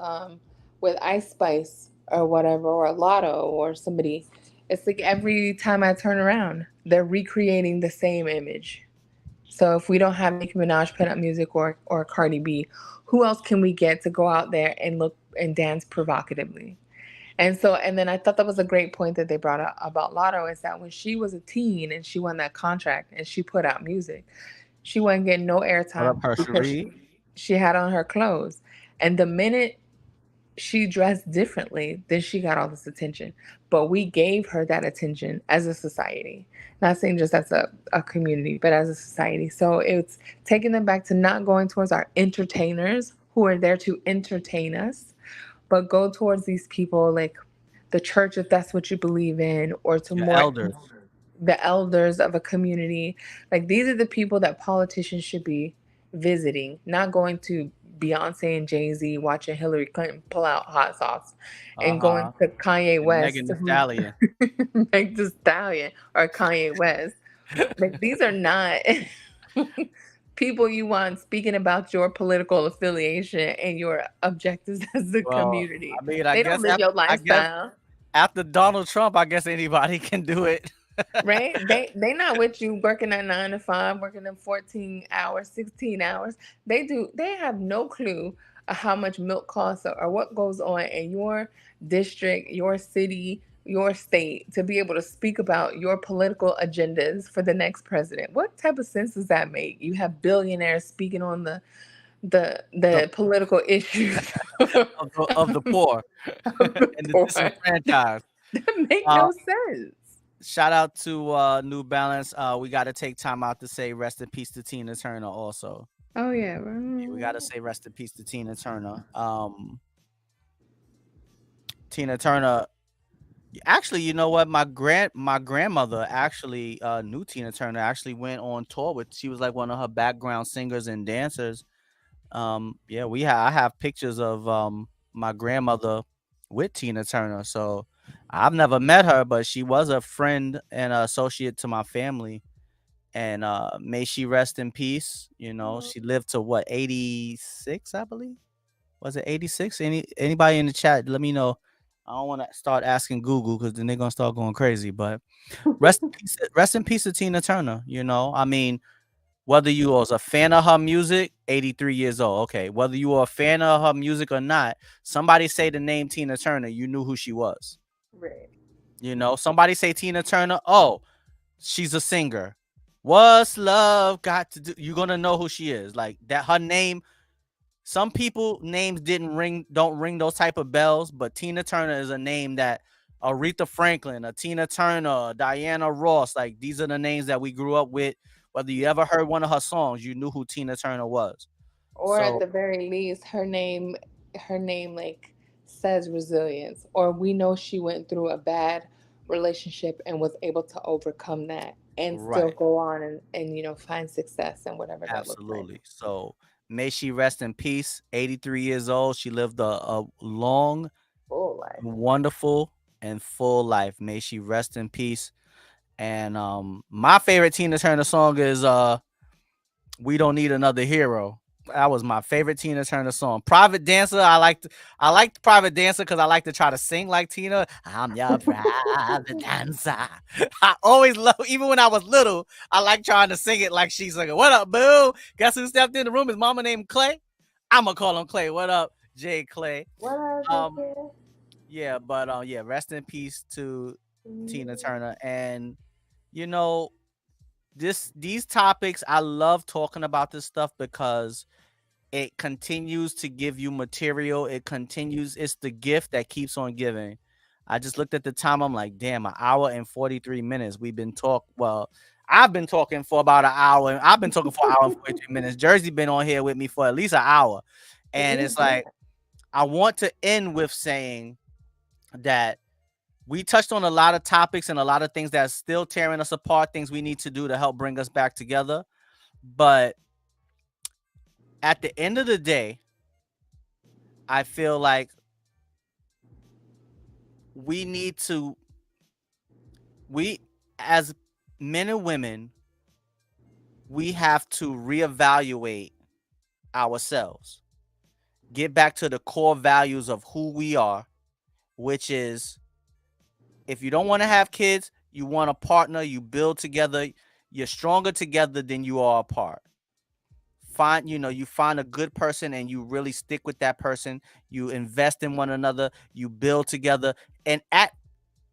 S2: Ice Spice or whatever, or Lotto or somebody. It's like every time I turn around, they're recreating the same image. So if we don't have Nicki Minaj put up music, or Cardi B, who else can we get to go out there and look and dance provocatively? And so, and then I thought that was a great point that they brought up about Lotto, is that when she was a teen and she won that contract and she put out music, she wasn't getting no
S1: what up,
S2: airtime
S1: her
S2: because
S1: Cherie?
S2: she had on her clothes. And the minute she dressed differently, then she got all this attention. But we gave her that attention as a society. Not saying just as a community, but as a society. So it's taking them back to not going towards our entertainers who are there to entertain us, but go towards these people, like the church, if that's what you believe in, or to
S1: Your
S2: more
S1: elders.
S2: the elders of a community. Like, these are the people that politicians should be visiting, not going to Beyonce and Jay-Z, watching Hillary Clinton pull out hot sauce, and going
S1: Uh-huh.
S2: to Kanye
S1: And Megan
S2: West,
S1: Thee
S2: who's
S1: Stallion.
S2: Meg the Stallion, or Kanye West. Like, these are not people you want speaking about your political affiliation and your objectives as a
S1: Well,
S2: community.
S1: I mean, I
S2: They don't
S1: guess
S2: live
S1: after
S2: your
S1: I guess
S2: lifestyle.
S1: after Donald Trump, I guess anybody can do it.
S2: Right? They not with you working at 9 to 5, working them 14 hours, 16 hours. They have no clue of how much milk costs, or what goes on in your district, your city, your state, to be able to speak about your political agendas for the next president. What type of sense does that make? You have billionaires speaking on
S1: The
S2: the political issues of
S1: of the poor
S2: the
S1: and the
S2: poor.
S1: disenfranchised.
S2: That make
S1: Uh,
S2: no sense.
S1: Shout out to New Balance. We got to take time out to say rest in peace to Tina Turner. Also,
S2: Oh yeah.
S1: yeah, we got to say rest in peace to Tina Turner. Tina Turner. Actually, you know what? My grandmother actually knew Tina Turner. Actually went on tour with. She was like one of her background singers and dancers. Yeah, I have pictures of my grandmother with Tina Turner. So I've never met her, but she was a friend and an associate to my family. And may she rest in peace. You know,
S2: Oh,
S1: she lived to what, 86, I believe. Was it 86? Anybody in the chat? Let me know. I don't want to start asking Google because then they're gonna start going crazy. But rest in peace to Tina Turner. You know, I mean, whether you was a fan of her music, 83 years old. Okay. Whether you were a fan of her music or not, somebody say the name Tina Turner, you knew who she was.
S2: right.
S1: You know, somebody say Tina Turner, oh, she's a singer. What's love got to do? You're gonna know who she is. Like that, her name. Some people names don't ring those type of bells, but Tina Turner is a name that Aretha Franklin, a Tina Turner, Diana Ross, like these are the names that we grew up with. Whether you ever heard one of her songs, you knew who Tina Turner was.
S2: Or at
S1: So
S2: the very least, her name like says resilience. Or we know she went through a bad relationship and was able to overcome that and still
S1: right,
S2: go on and find success and whatever that looks like.
S1: absolutely. So may she rest in peace. 83 years old. She lived a long,
S2: Full life.
S1: wonderful, and full life. May she rest in peace. And my favorite Tina Turner song is We Don't Need Another Hero. That was my favorite Tina Turner song. Private Dancer, I liked Private Dancer because I like to try to sing like Tina. I'm your private dancer. I always love, even when I was little, I like trying to sing it like she's like, what up, boo? Guess who stepped in the room? His mama named Clay. I'ma call him Clay. What up, Jay Clay?
S2: What else is
S1: Um, yeah, but yeah, rest in peace to Tina
S2: there?
S1: Turner. And you know, these topics, I love talking about this stuff because it continues to give you material. It's the gift that keeps on giving. I just looked at the time. I'm like, damn, an hour and 43 minutes. I've been talking for about an hour, and I've been talking for an hour and 43 minutes. Jersey been on here with me for at least an hour.
S2: At
S1: And
S2: least
S1: it's like, I want to end with saying that we touched on a lot of topics and a lot of things that's still tearing us apart, things we need to do to help bring us back together. But at the end of the day, I feel like we need to, we as men and women, we have to reevaluate ourselves, get back to the core values of who we are, which is if you don't want to have kids, you want a partner, you build together, you're stronger together than you are apart. You find a good person and you really stick with that person. You invest in one another, you build together, and at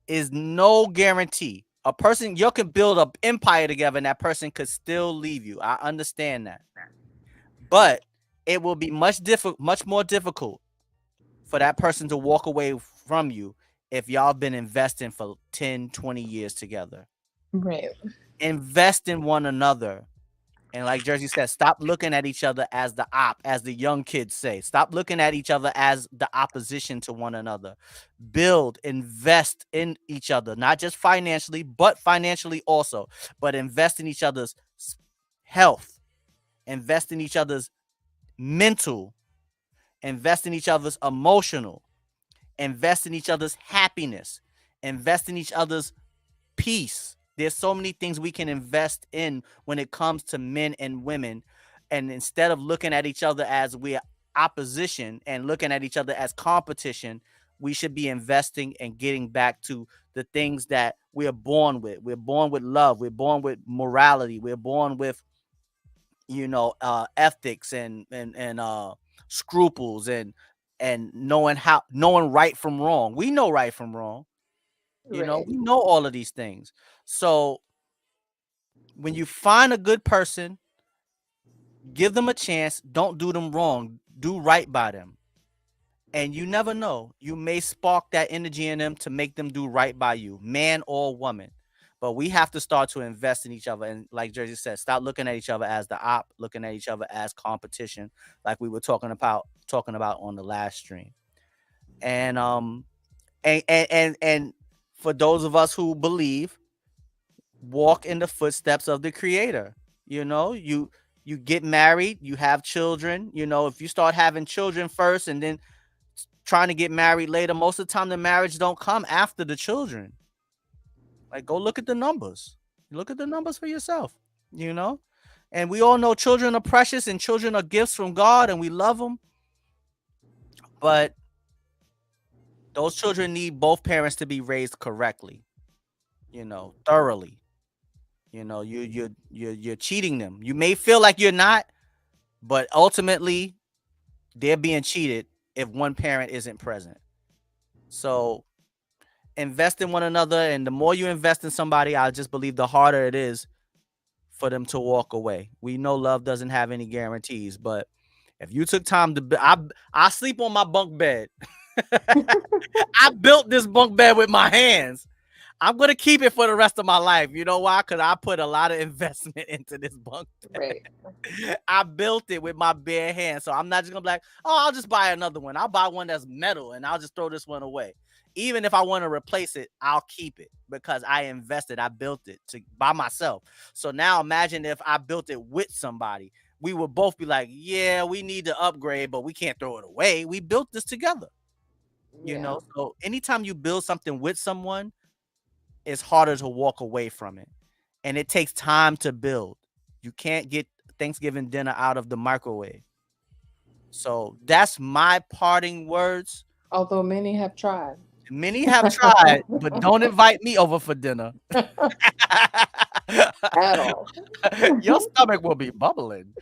S1: is no guarantee. A person, you can build an empire together and that person could still leave you. I understand that. But it will be much more difficult for that person to walk away from you if y'all been investing for 10, 20 years together.
S2: right.
S1: Invest in one another. And like Jersey said, stop looking at each other as as the young kids say. Stop looking at each other as the opposition to one another. Build, invest in each other, not just financially, but financially also. But invest in each other's health, invest in each other's mental, invest in each other's emotional, invest in each other's happiness, invest in each other's peace. There's so many things we can invest in when it comes to men and women. And instead of looking at each other as we're opposition and looking at each other as competition, we should be investing and getting back to the things that we're born with. We're born with love. We're born with morality. We're born with, ethics and scruples and knowing right from wrong. We know right from wrong.
S2: Right.
S1: We know all of these things. So when you find a good person, give them a chance. Don't do them wrong. Do right by them. And you never know. You may spark that energy in them to make them do right by you, man or woman. But we have to start to invest in each other. And like Jersey said, stop looking at each other as the op, looking at each other as competition, like we were talking about on the last stream. And and for those of us who believe, walk in the footsteps of the creator. You get married, you have children. If you start having children first and then trying to get married later, most of the time the marriage don't come after the children. Like, go look at the numbers. Look at the numbers for yourself. you know and we all know children are precious and children are gifts from God and we love them, but those children need both parents to be raised correctly, thoroughly. You're cheating them. You may feel like you're not, but ultimately they're being cheated if one parent isn't present. So invest in one another, and the more you invest in somebody, I just believe the harder it is for them to walk away. We know love doesn't have any guarantees, but if you took time to I sleep on my bunk bed. I built this bunk bed with my hands. I'm gonna keep it for the rest of my life. You know why? Because I put a lot of investment into this bunk bed.
S2: Right.
S1: I built it with my bare hands. So I'm not just gonna be like, oh, I'll just buy another one. I'll buy one that's metal and I'll just throw this one away. Even if I want to replace it, I'll keep it because I invested. I built it by myself. So now imagine if I built it with somebody. We would both be like, yeah, we need to upgrade, but we can't throw it away. We built this together.
S2: Yeah.
S1: So anytime you build something with someone, it's harder to walk away from it. And it takes time to build. You can't get Thanksgiving dinner out of the microwave. So that's my parting words.
S2: Although many have tried.
S1: Many have tried, but don't invite me over for dinner.
S2: At all.
S1: Your stomach will be bubbling.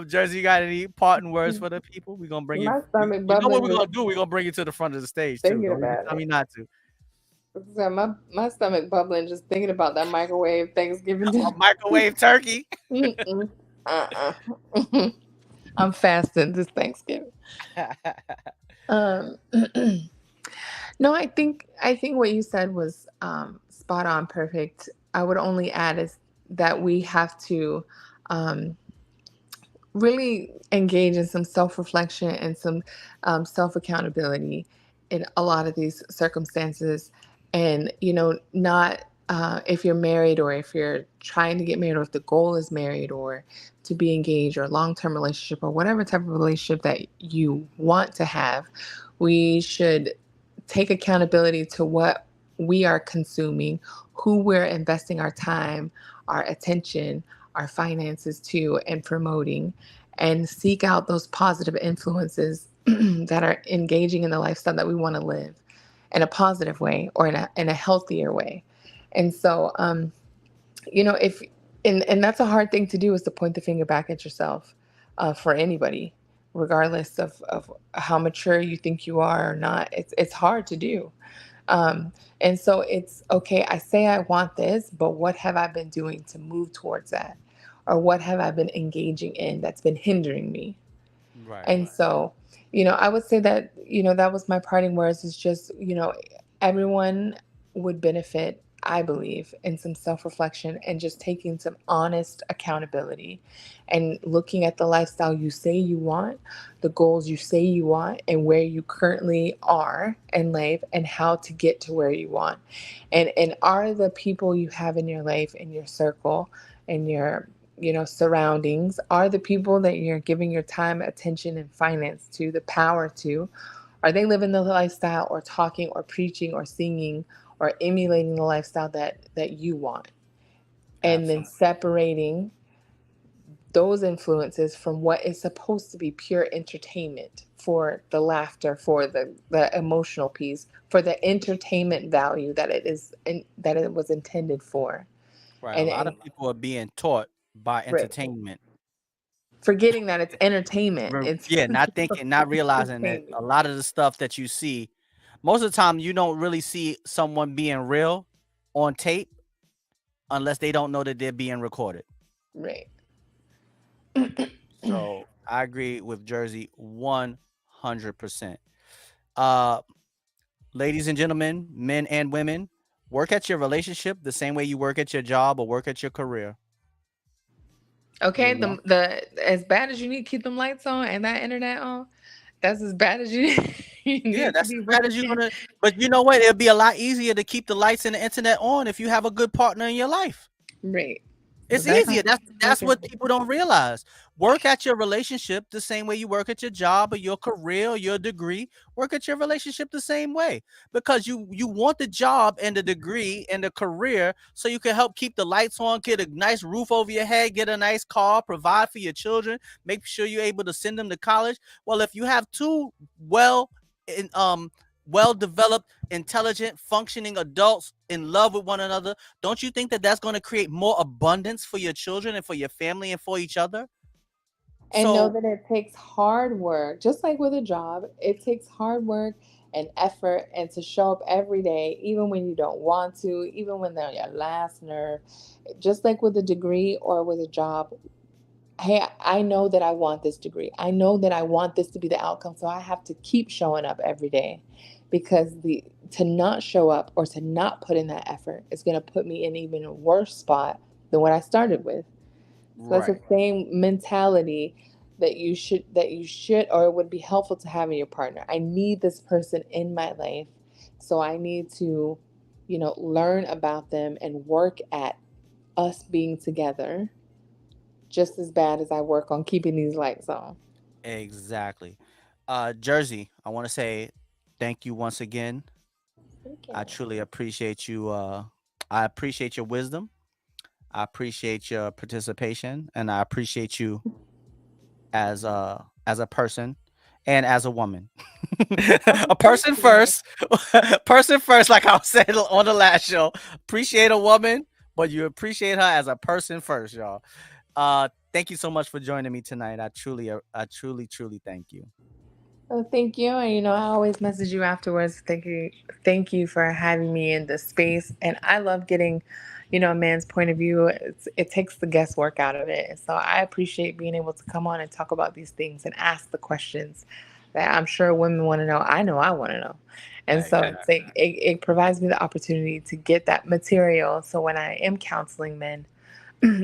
S1: Jersey, you got any parting words for the people? We're gonna bring you.
S2: My stomach
S1: You know what
S2: bubbling
S1: we're
S2: just
S1: gonna do? We're gonna bring you to the front of the stage too.
S2: thinking
S1: Don't even
S2: about
S1: tell me
S2: it.
S1: not to.
S2: So my stomach bubbling just thinking about that microwave Thanksgiving
S1: A
S2: dinner.
S1: microwave turkey.
S2: Mm-mm. Uh-uh. I'm fasting this Thanksgiving. Um, no, I think what you said was spot on, perfect. I would only add is that we have to um, really engage in some self reflection and some self accountability in a lot of these circumstances. And, not if you're married or if you're trying to get married or if the goal is married or to be engaged or long term relationship or whatever type of relationship that you want to have, we should take accountability to what we are consuming, who we're investing our time, our attention, our finances to, and promoting, and seek out those positive influences that are engaging in the lifestyle that we want to live in a positive way or in a healthier way. And so, if and that's a hard thing to do, is to point the finger back at yourself, for anybody, regardless of how mature you think you are or not. It's hard to do. And so it's okay. I say I want this, but what have I been doing to move towards that? Or what have I been engaging in that's been hindering me?
S1: Right.
S2: And so, I would say that, that was my parting words, is just, everyone would benefit, I believe, in some self reflection and just taking some honest accountability and looking at the lifestyle you say you want, the goals you say you want, and where you currently are in life and how to get to where you want. And are the people you have in your life, in your circle, in your surroundings, are the people that you're giving your time, attention, and finance to, the power to, are they living the lifestyle or talking or preaching or singing or emulating the lifestyle that you want? And then
S1: Absolutely.
S2: separating those influences from what is supposed to be pure entertainment, for the laughter, for the emotional piece, for the entertainment value that it is that it was intended for.
S1: Right. A lot of
S2: And
S1: people are being taught by
S2: right,
S1: entertainment.
S2: forgetting that it's entertainment. It's
S1: Yeah, not thinking, not realizing that
S2: entertainment.
S1: a lot of the stuff that you see, most of the time, you don't really see someone being real on tape unless they don't know that they're being recorded.
S2: Right.
S1: So I agree with Jersey 100%. Uh, Ladies and gentlemen, men and women, Work at your relationship the same way you work at your job or work at your career. You
S2: Okay,
S1: know?
S2: the as bad as you need to keep them lights on and that internet on, that's as bad as you you
S1: Yeah,
S2: need to
S1: that's
S2: be
S1: as bad as you're
S2: working.
S1: gonna. But you know what? It'll be a lot easier to keep the lights and the internet on if you have a good partner in your life.
S2: Right.
S1: It's
S2: But that's
S1: easier.
S2: not
S1: That's
S2: working.
S1: what people don't realize. Work at your relationship the same way you work at your job or your career or your degree. Work at your relationship the same way because you want the job and the degree and the career so you can help keep the lights on, get a nice roof over your head, get a nice car, provide for your children, make sure you're able to send them to college. Well, if you have two well in well developed, intelligent, functioning adults in love with one another, don't you think that that's going to create more abundance for your children and for your family and for each other?
S2: And know
S1: So
S2: that it takes hard work, just like with a job. It takes hard work and effort, and to show up every day, even when you don't want to, even when they're on your last nerve. Just like with a degree or with a job, hey, I know that I want this degree. I know that I want this to be the outcome. So I have to keep showing up every day, because the to not show up or to not put in that effort is going to put me in even a worse spot than what I started with. So that's the
S1: right,
S2: same mentality that you should or it would be helpful to have in your partner. I need this person in my life. So I need to, learn about them and work at us being together just as bad as I work on keeping these lights on.
S1: exactly. Jersey, I want to say thank you once again. I
S2: Okay.
S1: truly appreciate you. I appreciate your wisdom. I appreciate your participation, and I appreciate you as a person and as a woman.
S2: Oh,
S1: A
S2: thank
S1: person
S2: you.
S1: first, person first. Like I said on the last show, appreciate a woman, but you appreciate her as a person first, y'all. Thank you so much for joining me tonight. I truly thank you.
S2: Oh, thank you. And I always message you afterwards. Thank you for having me in this space. And I love getting, a man's point of view. It takes the guesswork out of it. And so I appreciate being able to come on and talk about these things and ask the questions that I'm sure women want to know. I know I want to know. And so
S1: Exactly.
S2: it provides me the opportunity to get that material. So when I am counseling men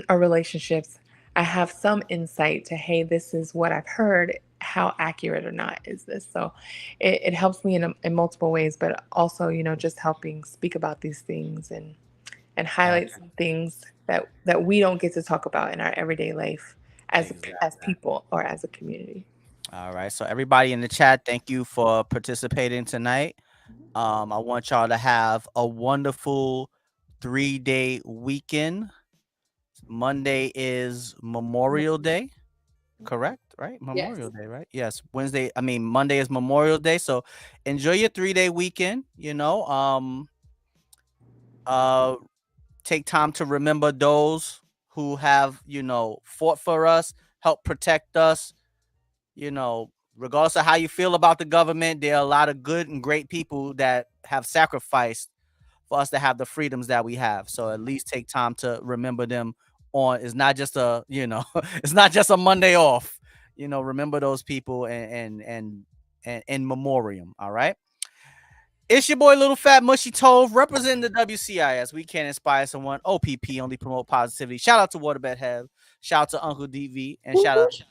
S2: or relationships, I have some insight to, hey, this is what I've heard. How accurate or not is this? So it helps me in multiple ways, but also, just helping speak about these things and highlight some things that we don't get to talk about in our everyday life as
S1: Exactly.
S2: people or as a community.
S1: All right. So everybody in the chat, thank you for participating tonight. I want y'all to have a wonderful 3-day weekend. Monday is Memorial Day, correct? Right?
S2: Yes.
S1: Memorial Day, right? Yes. Monday is Memorial Day. So enjoy your 3-day weekend. Uh, take time to remember those who have, fought for us, help protect us. Regardless of how you feel about the government, there are a lot of good and great people that have sacrificed for us to have the freedoms that we have. So at least take time to remember them on it's not just a, it's not just a Monday off. Remember those people and in memoriam. All right. It's your boy Little Fat Mushy Tove representing the WCIS. We can inspire someone. OPP only promote positivity. Shout out to Waterbed Hev. Shout out to Uncle DV. And shout out
S2: Whoosh.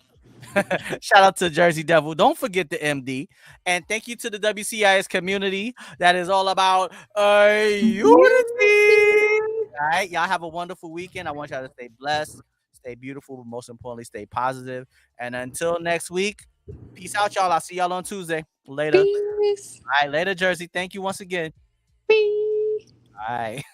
S1: shout out to Jersey Devil. Don't forget the MD. And thank you to the WCIS community that is all about unity. All right. Y'all have a wonderful weekend. I want y'all to stay blessed, stay beautiful, but most importantly, stay positive. And until next week, peace out, y'all. I'll see y'all on Tuesday. Later.
S2: Peace.
S1: All right. Later, Jersey. Thank you once again.
S2: Peace.
S1: All right.